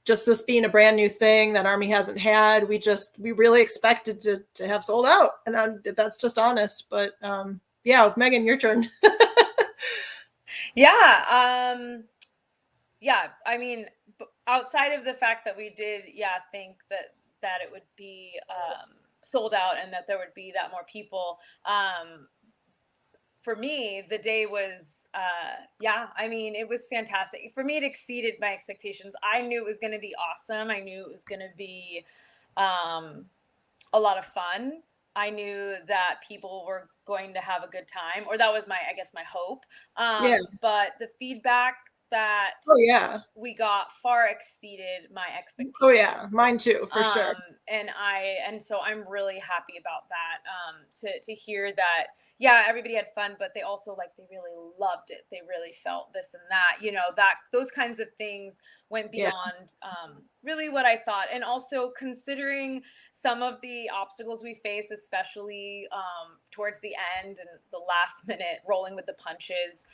just this being a brand new thing that Army hasn't had, we really expected to have sold out. And that's just honest. But yeah, Megan, your turn. Yeah. Yeah. I mean, outside of the fact that we did, think that it would be sold out and that there would be that more people. For me, the day was, I mean, it was fantastic. For me, it exceeded my expectations. I knew it was going to be awesome. I knew it was going to be a lot of fun. I knew that people were going to have a good time, or that was my hope. Yeah. But the feedback that we got far exceeded my expectations. Oh yeah, mine too, for sure. And so I'm really happy about that. To hear that, everybody had fun, but they also, like, they really loved it. They really felt this and that, that those kinds of things went beyond really what I thought. And also considering some of the obstacles we faced, especially towards the end and the last minute rolling with the punches,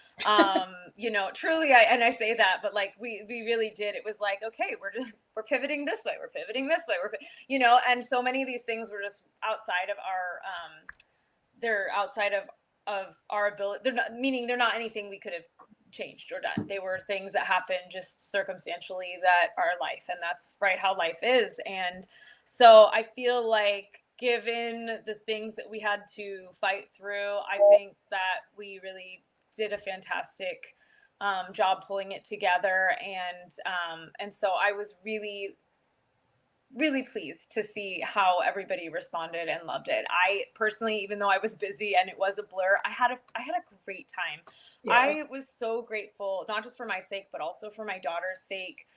truly, I say that, but like we really did. It was like, okay, we're pivoting this way. We're pivoting this way. And so many of these things were just outside of our, they're outside of our ability. They're not anything we could have changed or done. They were things that happened just circumstantially that are life, and that's right how life is. And so I feel like, given the things that we had to fight through, I think that we really did a fantastic job pulling it together. And so I was really, really pleased to see how everybody responded and loved it. I personally, even though I was busy and it was a blur, I had a great time. Yeah. I was so grateful, not just for my sake, but also for my daughter's sake.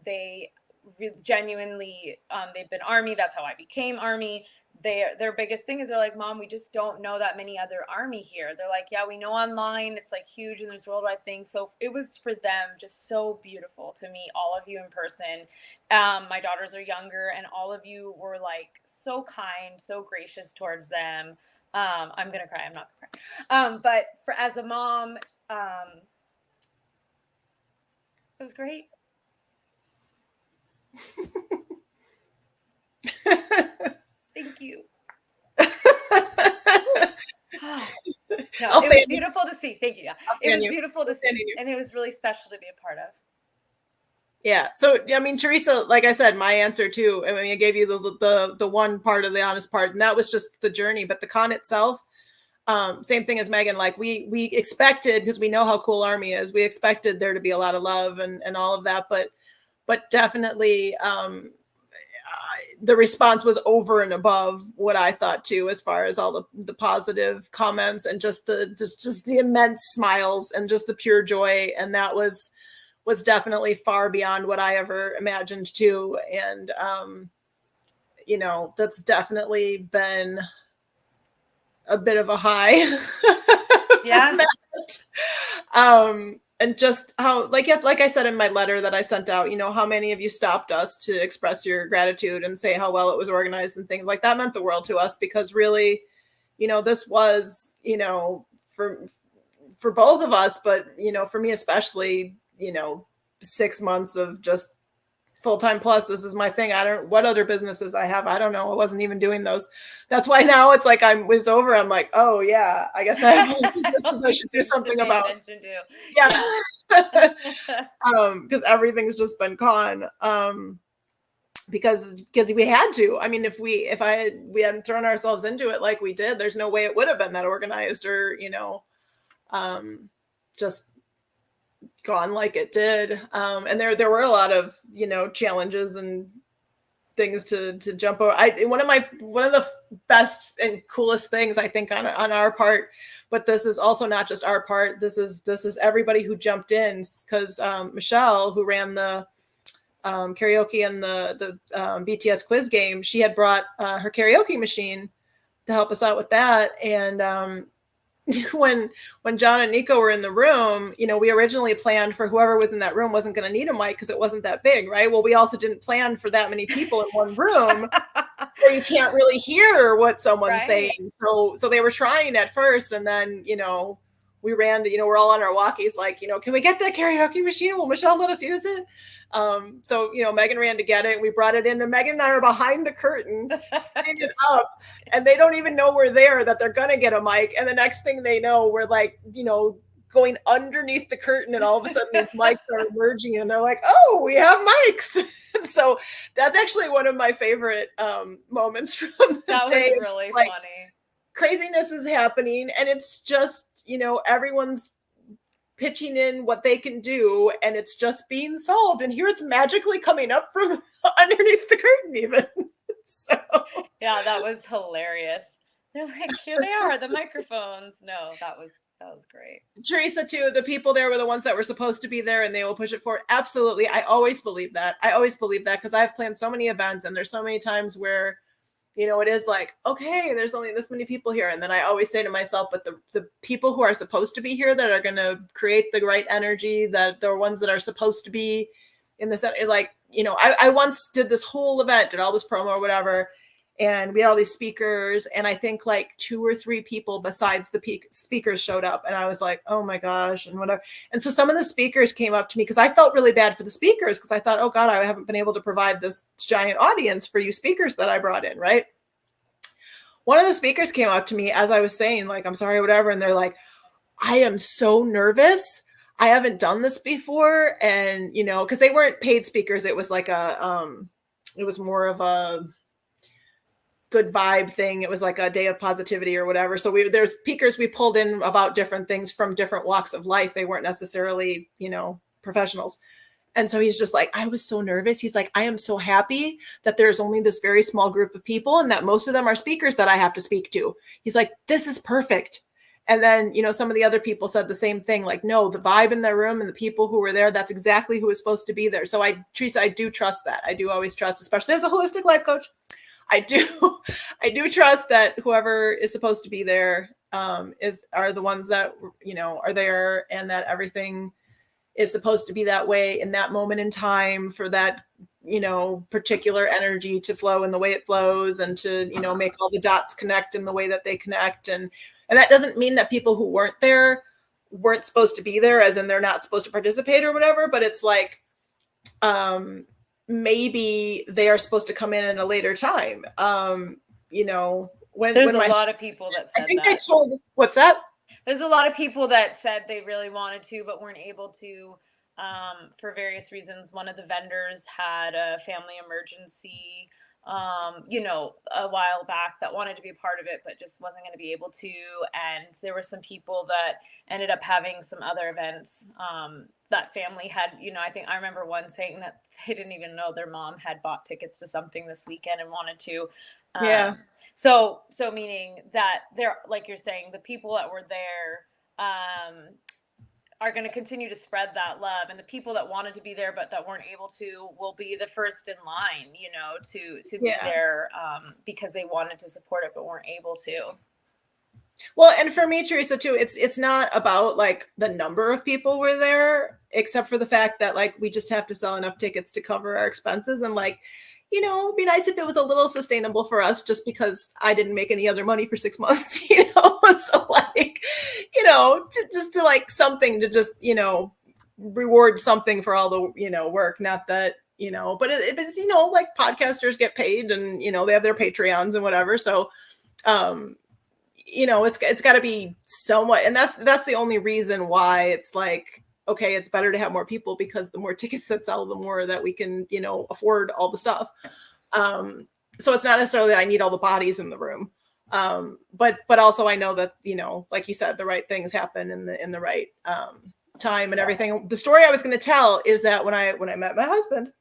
They really genuinely, they've been Army. That's how I became Army. their biggest thing is they're like, Mom, we just don't know that many other Army here. They're like, yeah, we know online it's like huge and there's worldwide things. So it was for them just so beautiful to meet all of you in person. My daughters are younger, and all of you were like so kind, so gracious towards them. I'm gonna cry. I'm not gonna cry. But for as a mom, it was great. Thank you. No, it was beautiful to see. Thank you. Yeah, it was beautiful to see, and it was really special to be a part of. Yeah. So, I mean, Teresa, like I said, my answer too, I mean, I gave you the one part of the honest part, and that was just the journey, but the con itself, same thing as Megan, like we expected, because we know how cool Army is, we expected there to be a lot of love and all of that, but definitely, the response was over and above what I thought too, as far as all the positive comments and just the immense smiles and just the pure joy. And that was definitely far beyond what I ever imagined too. And, you know, that's definitely been a bit of a high. Yeah. And just how, like I said in my letter that I sent out, you know, how many of you stopped us to express your gratitude and say how well it was organized and things like that meant the world to us, because really, you know, this was, you know, for both of us, but, you know, for me especially, you know, 6 months of just full-time plus, this is my thing. I don't, what other businesses I have, I don't know. I wasn't even doing those. That's why now it's like it's over. I'm like, oh yeah, I guess I should do something about. Yeah. Because everything's just been con. Because we had to. I mean, if we hadn't thrown ourselves into it like we did, there's no way it would have been that organized, or, you know, just gone like it did. And there were a lot of, you know, challenges and things to jump over. One of the best and coolest things I think on our part, but this is also not just our part. This is everybody who jumped in, because Michelle, who ran the karaoke and the BTS quiz game, she had brought her karaoke machine to help us out with that. And when John and Nico were in the room, you know, we originally planned for whoever was in that room wasn't going to need a mic because it wasn't that big, right? Well, we also didn't plan for that many people in one room where you can't really hear what someone's saying. So they were trying at first, and then, you know, we ran to, you know, we're all on our walkies, like, you know, can we get that karaoke machine? Will Michelle let us use it? So, you know, Megan ran to get it, and we brought it in, and Megan and I are behind the curtain, setting it up, and they don't even know we're there, that they're going to get a mic. And the next thing they know, we're like, you know, going underneath the curtain, and all of a sudden these mics are emerging, and they're like, oh, we have mics. So that's actually one of my favorite moments from the that day. Was really like, funny. Craziness is happening, and it's just, you know, everyone's pitching in what they can do, and it's just being solved. And here it's magically coming up from underneath the curtain even. So yeah, that was hilarious. They're like, here they are, the microphones. No, that was great. Teresa too, the people there were the ones that were supposed to be there, and they will push it forward. Absolutely. I always believe that because I've planned so many events, and there's so many times where, you know, it is like, okay, there's only this many people here. And then I always say to myself, but the people who are supposed to be here, that are going to create the right energy, that the ones that are supposed to be in the center, like, you know, I once did this whole event, did all this promo or whatever, and we had all these speakers, and I think like 2 or 3 people besides the speakers showed up. And I was like, oh my gosh, and whatever. And so some of the speakers came up to me, because I felt really bad for the speakers, because I thought, oh God, I haven't been able to provide this giant audience for you speakers that I brought in, right? One of the speakers came up to me as I was saying, like, I'm sorry, whatever. And they're like, I am so nervous. I haven't done this before. And, you know, because they weren't paid speakers. It was like it was more of a good vibe thing. It was like a day of positivity or whatever. So there's speakers we pulled in about different things from different walks of life. They weren't necessarily, you know, professionals. And so he's just like, I was so nervous. He's like, I am so happy that there's only this very small group of people, and that most of them are speakers that I have to speak to. He's like, this is perfect. And then, you know, some of the other people said the same thing, like, no, the vibe in their room and the people who were there, that's exactly who was supposed to be there. So Teresa, I do trust that. I do always trust, especially as a holistic life coach. I do I do trust that whoever is supposed to be there are the ones that, you know, are there, and that everything is supposed to be that way in that moment in time for that, you know, particular energy to flow in the way it flows, and to, you know, make all the dots connect in the way that they connect. And that doesn't mean that people who weren't there weren't supposed to be there, as in they're not supposed to participate or whatever, but it's like, maybe they are supposed to come in a later time. You know, There's when a lot of people that I said think that. I told, what's that? There's a lot of people that said they really wanted to, but weren't able to, for various reasons. One of the vendors had a family emergency, you know, a while back, that wanted to be a part of it, but just wasn't going to be able to. And there were some people that ended up having some other events. That family had, you know, I think I remember one saying that they didn't even know their mom had bought tickets to something this weekend and wanted to. Yeah. So meaning that they're, like you're saying, the people that were there are going to continue to spread that love, and the people that wanted to be there but that weren't able to will be the first in line, you know, to be Yeah. there, because they wanted to support it but weren't able to. Well, and for me, Teresa, too, it's not about like the number of people were there, except for the fact that like we just have to sell enough tickets to cover our expenses. And like, you know, it'd be nice if it was a little sustainable for us, just because I didn't make any other money for 6 months, you know. So like, you know, just to like something to just, you know, reward something for all the, you know, work. Not that, you know, but it's, you know, like podcasters get paid, and, you know, they have their Patreons and whatever. So you know, it's got to be somewhat, and that's the only reason why it's like, okay, it's better to have more people, because the more tickets that sell, the more that we can, you know, afford all the stuff. So it's not necessarily that I need all the bodies in the room, but also I know that, you know, like you said, the right things happen in the right time and everything. The story I was going to tell is that when I met my husband,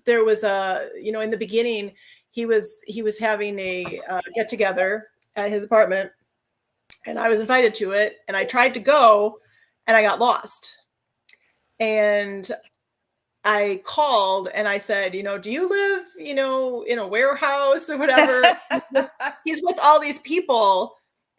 there was a, you know, in the beginning, he was having a get together at his apartment, and I was invited to it, and I tried to go, and I got lost. And I called and I said, you know, do you live, you know, in a warehouse or whatever? He's with all these people,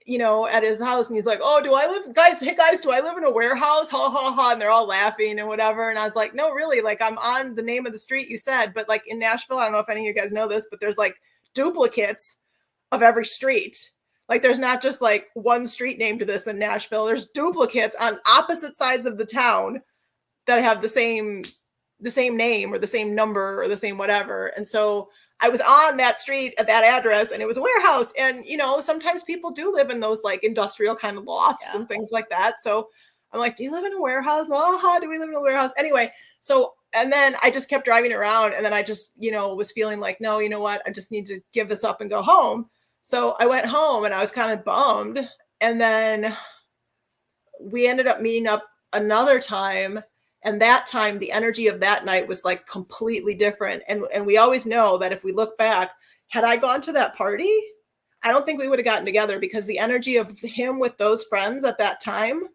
you know, at his house, and he's like, oh, do I live, guys, hey guys, do I live in a warehouse? Ha ha ha. And they're all laughing and whatever. And I was like, no, really, like, I'm on the name of the street you said, but like in Nashville, I don't know if any of you guys know this, but there's like duplicates of every street. Like, there's not just like one street named this in Nashville. There's duplicates on opposite sides of the town that have the same name or the same number or the same whatever. And so I was on that street at that address, and it was a warehouse. And, you know, sometimes people do live in those like industrial kind of lofts and things like that. So I'm like, do you live in a warehouse? Do we live in a warehouse? Anyway, so, and then I just kept driving around, and then I just, you know, was feeling like, no, you know what? I just need to give this up and go home. So I went home, and I was kind of bummed. And then we ended up meeting up another time. And that time, the energy of that night was like completely different. And we always know that if we look back, had I gone to that party, I don't think we would have gotten together, because the energy of him with those friends at that time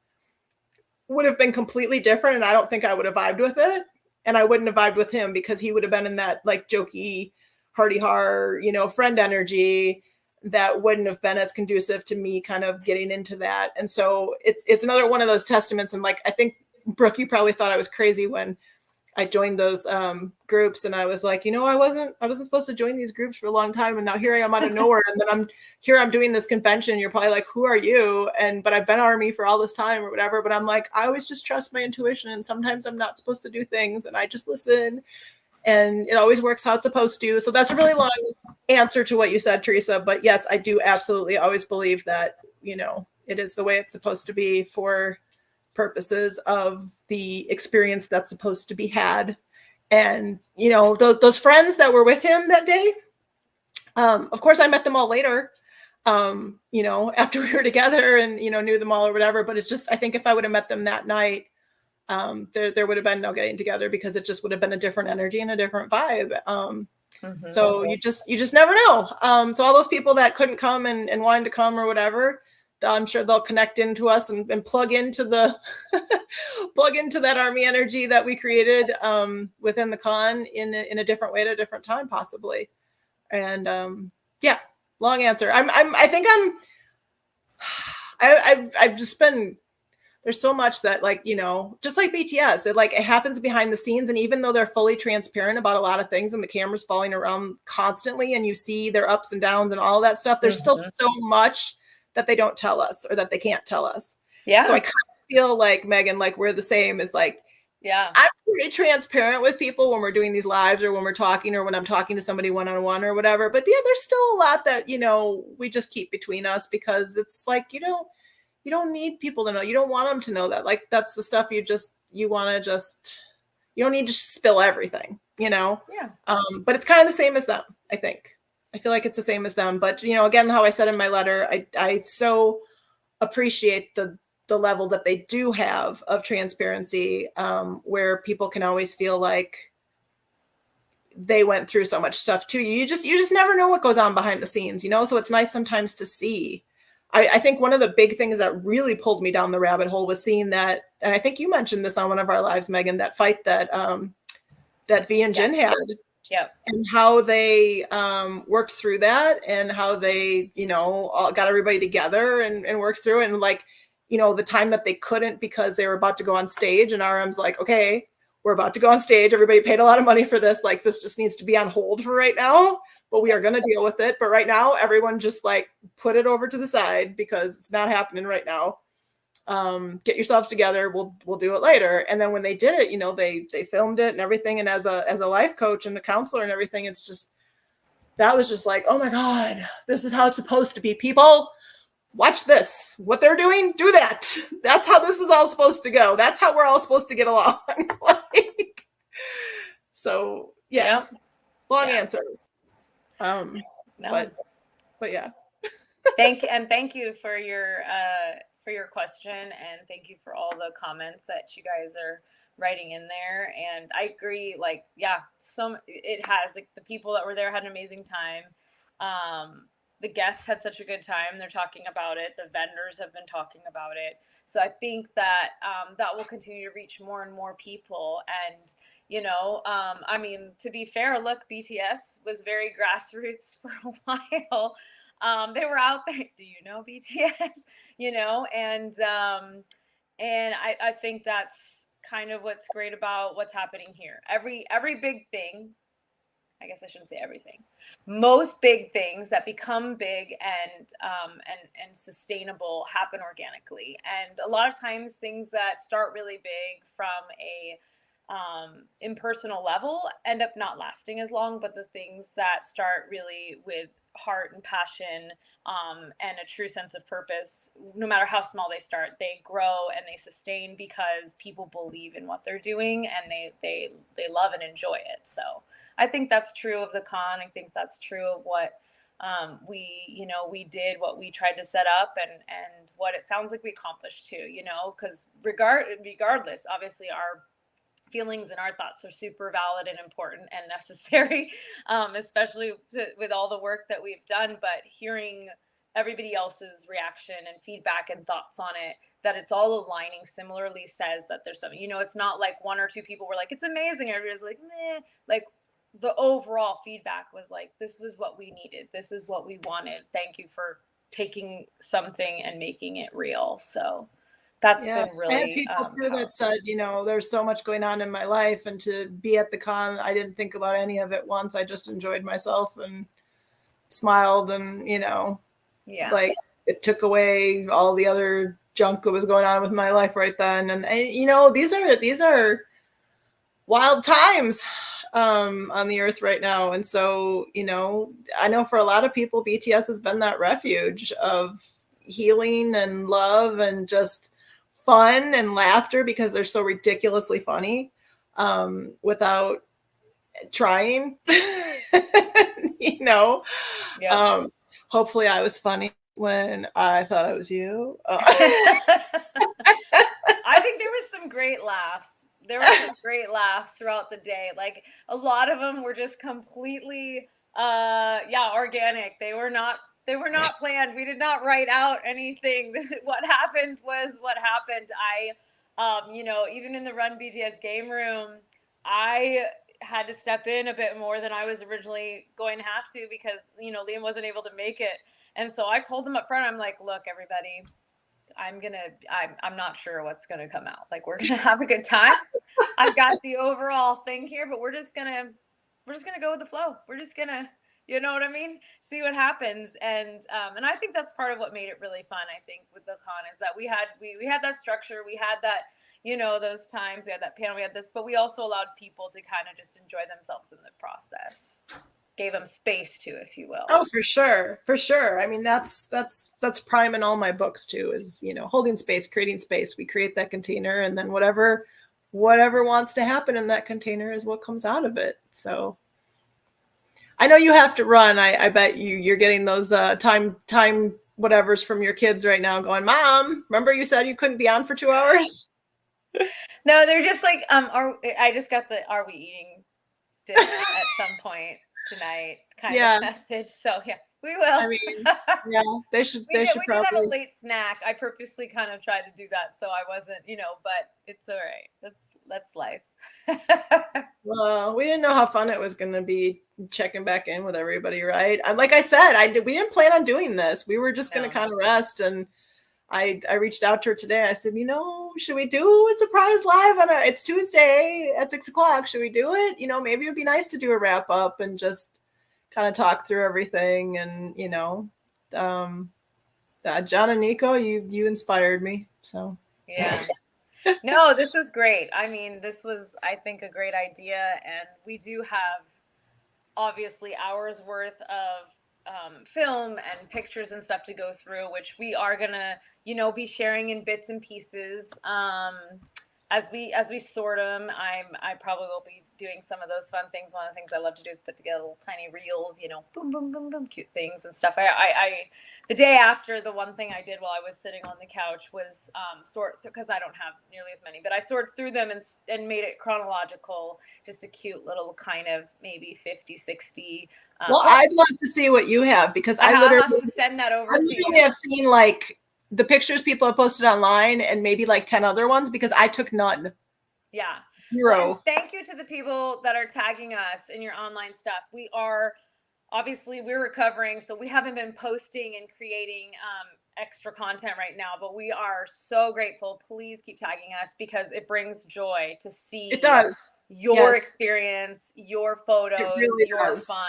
would have been completely different. And I don't think I would have vibed with it. And I wouldn't have vibed with him, because he would have been in that like jokey, hardy-har, you know, friend energy that wouldn't have been as conducive to me kind of getting into that. And so it's another one of those testaments. And like, I think, Brooke, you probably thought I was crazy when I joined those groups, and I was like, you know, I wasn't supposed to join these groups for a long time, and now here I am out of nowhere, and then I'm doing this convention. You're probably like, who are you? But I've been Army for all this time or whatever. But I'm like, I always just trust my intuition, and sometimes I'm not supposed to do things, and I just listen, and it always works how it's supposed to. So that's a really long answer to what you said, Teresa. But yes, I do absolutely always believe that, you know, it is the way it's supposed to be for purposes of the experience that's supposed to be had. And, you know, those friends that were with him that day, of course I met them all later, you know, after we were together, and, you know, knew them all or whatever. But it's just, I think if I would have met them that night, there would have been no getting together, because it just would have been a different energy and a different vibe. So you just never know. So all those people that couldn't come and wanted to come or whatever, I'm sure they'll connect into us and plug into the plug into that Army energy that we created within the con in a different way at a different time, possibly. And yeah, long answer. I've just been, there's so much that, like, you know, just like BTS, it happens behind the scenes. And even though they're fully transparent about a lot of things and the camera's falling around constantly and you see their ups and downs and all that stuff, there's still so much that they don't tell us or that they can't tell us. Yeah. So I kind of feel like, Megan, like we're the same, is like, yeah, I'm pretty transparent with people when we're doing these lives or when we're talking or when I'm talking to somebody one-on-one or whatever. But yeah, there's still a lot that, you know, we just keep between us because it's like, you don't need people to know. You don't want them to know that. Like, that's the stuff you want to just, you don't need to spill everything, you know? Yeah. But it's kind of the same as them, I think. I feel like it's the same as them. But, you know, again, how I said in my letter, I so appreciate the level that they do have of transparency, where people can always feel like they went through so much stuff too. You just never know what goes on behind the scenes, you know? So it's nice sometimes to see. I think one of the big things that really pulled me down the rabbit hole was seeing that, and I think you mentioned this on one of our lives, Megan, that fight that that V and Jin had. Yep. And how they worked through that and how they, you know, all got everybody together and worked through it. And like, you know, the time that they couldn't because they were about to go on stage and RM's like, okay, we're about to go on stage. Everybody paid a lot of money for this. Like, this just needs to be on hold for right now, but we are going to deal with it. But right now, everyone just like put it over to the side because it's not happening right now. Get yourselves together. We'll do it later. And then when they did it, you know, they filmed it and everything. And as a life coach and the counselor and everything, it's just, that was just like, oh my God, this is how it's supposed to be. People, watch this. What they're doing, do that. That's how this is all supposed to go. That's how we're all supposed to get along. Like, so yeah, long answer. No. But yeah. Thank you for your question, and thank you for all the comments that you guys are writing in there. And I agree, like, yeah, it has, like, the people that were there had an amazing time. The guests had such a good time. They're talking about it. The vendors have been talking about it. So I think that that will continue to reach more and more people. And, you know, I mean, to be fair, look, BTS was very grassroots for a while. They were out there. Do you know BTS? You know, and I think that's kind of what's great about what's happening here. Every big thing, I guess I shouldn't say everything. Most big things that become big and sustainable happen organically. And a lot of times things that start really big from a impersonal level end up not lasting as long, but the things that start really with heart and passion and a true sense of purpose, no matter how small they start, they grow and they sustain because people believe in what they're doing and they love and enjoy it. So I think that's true of the con. I think that's true of what we did, what we tried to set up, and what it sounds like we accomplished too, you know, because regardless, obviously our feelings and our thoughts are super valid and important and necessary, especially with all the work that we've done. But hearing everybody else's reaction and feedback and thoughts on it, that it's all aligning similarly, says that there's something, you know, it's not like one or two people were like, it's amazing. Everybody's like, meh. Like, the overall feedback was like, this was what we needed. This is what we wanted. Thank you for taking something and making it real. So that's been really I had people too that said, you know, there's so much going on in my life, and to be at the con, I didn't think about any of it once. I just enjoyed myself and smiled, and, you know, like, it took away all the other junk that was going on with my life right then. And you know, these are wild times on the earth right now. And so, you know, I know for a lot of people, BTS has been that refuge of healing and love and just fun and laughter, because they're so ridiculously funny without trying. You know, hopefully I was funny when I thought I was you. I think there was some great laughs. There were some great laughs throughout the day. Like, a lot of them were just completely organic. They were not They were not planned. We did not write out anything. What happened was what happened. You know, even in the Run BTS game room, I had to step in a bit more than I was originally going to have to because, you know, Liam wasn't able to make it. And so I told them up front, I'm like, look, everybody, I'm not sure what's going to come out. Like, we're going to have a good time. I've got the overall thing here, but we're just going to go with the flow. We're just going to, you know what I mean? See what happens. And I think that's part of what made it really fun. I think with the con is that we had that structure. We had that, you know, those times we had that panel, we had this, but we also allowed people to kind of just enjoy themselves in the process. Gave them space to, if you will. Oh, for sure. For sure. I mean, that's prime in all my books too, is, you know, holding space, creating space. We create that container, and then whatever wants to happen in that container is what comes out of it. So I know you have to run. I bet you're getting those time whatevers from your kids right now going, Mom, remember you said you couldn't be on for 2 hours? No, they're just like, I just got the, are we eating dinner at some point tonight kind of message. So yeah, we will. I mean, yeah, they should. We did have a late snack. I purposely kind of tried to do that so I wasn't, you know, but it's all right. That's life. Well, we didn't know how fun it was going to be checking back in with everybody, right? Like I said, we didn't plan on doing this. We were just going to kind of rest, and I reached out to her today. I said, you know, should we do a surprise live it's Tuesday at 6:00? Should we do it? You know, maybe it'd be nice to do a wrap up and just kind of talk through everything. And, you know, John and Nico, you inspired me. So yeah. No, this was great. I mean, this was, I think, a great idea. And we do have obviously hours worth of film and pictures and stuff to go through, which we are gonna, you know, be sharing in bits and pieces as we sort them. I probably will be doing some of those fun things. One of the things I love to do is put together little tiny reels, you know, boom, boom, boom, boom, cute things and stuff. I the day after, the one thing I did while I was sitting on the couch was sort, because I don't have nearly as many, but I sorted through them and made it chronological, just a cute little kind of maybe 50, 60. Well, I'd love to see what you have, because I literally have to send that over to you. I have seen like the pictures people have posted online and maybe like 10 other ones, because I took none. Yeah. 0. Well, thank you to the people that are tagging us in your online stuff. We're recovering, so we haven't been posting and creating extra content right now, but we are so grateful. Please keep tagging us, because it brings joy to see it does. Your experience, your photos, really your does. fun.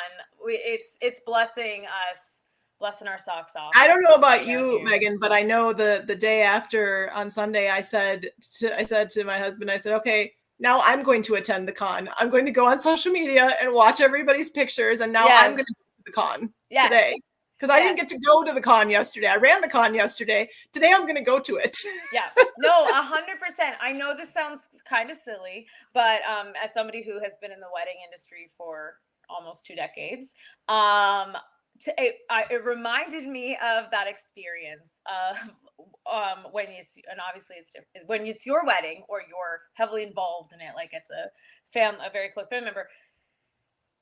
It's blessing us, blessing our socks off. I don't know about you, Megan, but I know the day after on Sunday, I said to my husband, I said, okay, now I'm going to attend the con. I'm going to go on social media and watch everybody's pictures. And now I'm going to go to the con today. Because I didn't get to go to the con yesterday. I ran the con yesterday. Today I'm going to go to it. Yeah, no, 100%. I know this sounds kind of silly, but as somebody who has been in the wedding industry for almost 2 decades, it reminded me of that experience of when when it's your wedding or you're heavily involved in it, like it's a very close family member.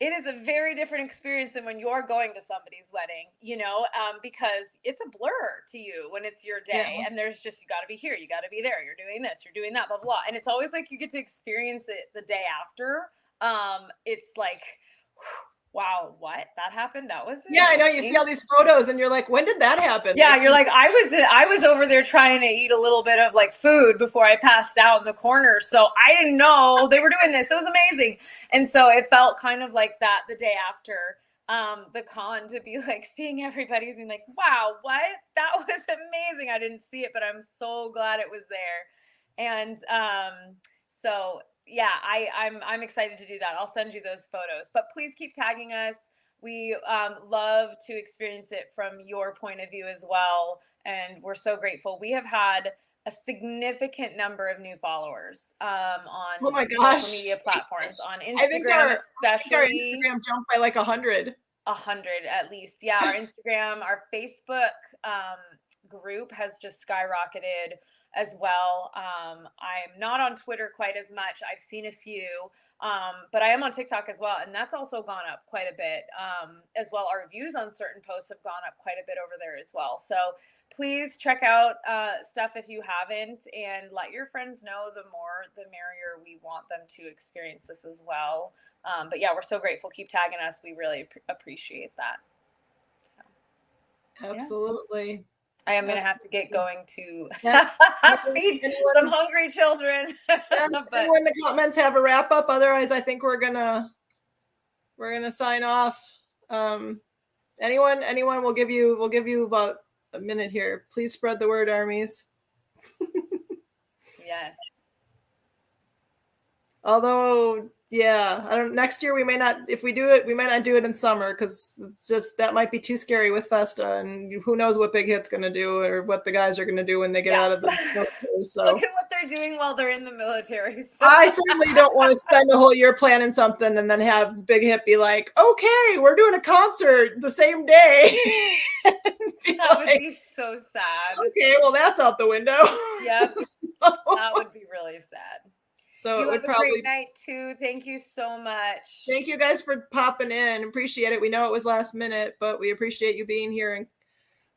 It is a very different experience than when you're going to somebody's wedding, you know, because it's a blur to you when it's your day. And there's just, you got to be here, you got to be there, you're doing this, you're doing that, blah, blah. And it's always like you get to experience it the day after. It's like, wow, what? That happened? That was amazing. Yeah, I know. You see all these photos and you're like, when did that happen? Yeah, you're like, I was over there trying to eat a little bit of like food before I passed out in the corner. So I didn't know they were doing this. It was amazing. And so it felt kind of like that the day after the con, to be like seeing everybody's being like, wow, what? That was amazing. I didn't see it, but I'm so glad it was there. And so yeah, I'm excited to do that. I'll send you those photos, but please keep tagging us. We love to experience it from your point of view as well. And we're so grateful. We have had a significant number of new followers on social media platforms, on Instagram, especially. Our Instagram jumped by like 100. 100 at least. Yeah, our Instagram, our Facebook group has just skyrocketed as well. I'm not on Twitter quite as much. I've seen a few, but I am on TikTok as well, and that's also gone up quite a bit as well. Our views on certain posts have gone up quite a bit over there as well. So please check out stuff if you haven't, and let your friends know. The more, the merrier. We want them to experience this as well. But yeah, we're so grateful. Keep tagging us. We really appreciate that. So, Absolutely. yeah. I am going to have to get going to yes. feed some hungry children. Yeah, but when the comments have a wrap up, otherwise I think we're gonna sign off. Anyone, we'll give you about a minute here. Please spread the word, armies. Yes. Although, yeah, I don't. Next year we may not. If we do it, we might not do it in summer because it's just that might be too scary with Festa, and who knows what Big Hit's going to do or what the guys are going to do when they get out of the military. So look at what they're doing while they're in the military. So. I certainly don't want to spend a whole year planning something and then have Big Hit be like, "Okay, we're doing a concert the same day." That would be so sad. Okay, well that's out the window. Yep, that would be really sad. So you it would have a probably great night too. Thank you so much. Thank you guys for popping in. Appreciate it. We know it was last minute, but we appreciate you being here and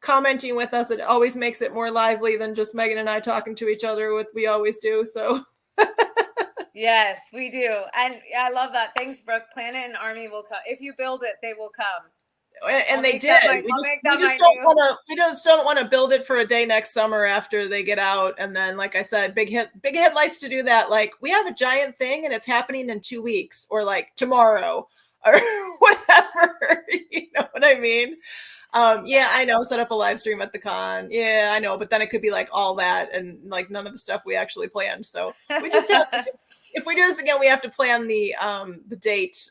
commenting with us. It always makes it more lively than just Megan and I talking to each other, what we always do. So yes, we do. And I love that. Thanks, Brooke. Planet and Army will come. If you build it, they will come. And they did. We just don't want to build it for a day next summer after they get out. And then, like I said, Big Hit likes to do that. Like, we have a giant thing and it's happening in 2 weeks or like tomorrow or whatever. You know what I mean? Yeah, I know. Set up a live stream at the con. Yeah, I know. But then it could be like all that and like none of the stuff we actually planned. So we just have to, if we do this again, we have to plan the date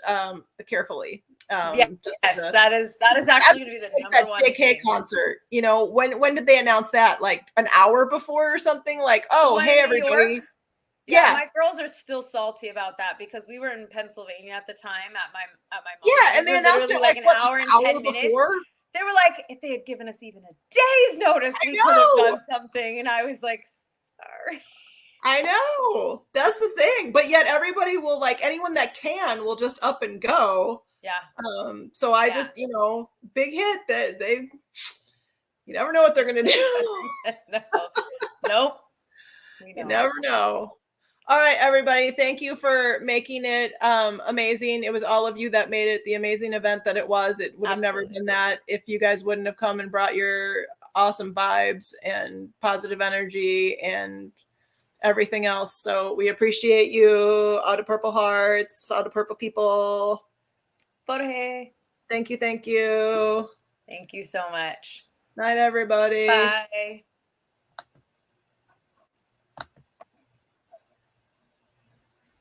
carefully. Yes, that is actually going to be the number one JK concert. You know, when did they announce that? Like an hour before or something? Like, oh, hey everybody. Yeah, my girls are still salty about that because we were in Pennsylvania at the time at my mom. Yeah, and they announced it like an hour and 10 minutes. Before? They were like, if they had given us even a day's notice, we could have done something. And I was like, sorry. I know. That's the thing. But yet everybody will, like, anyone that can will just up and go. Yeah. So I just, you know, Big Hit, they you never know what they're gonna do. No. Nope. You never know. All right, everybody. Thank you for making it amazing. It was all of you that made it the amazing event that it was. It would have never been that if you guys wouldn't have come and brought your awesome vibes and positive energy and everything else. So we appreciate you. Out of Purple Hearts, out of Purple People. Jorge. Thank you. Thank you. Thank you so much. Night, everybody. Bye.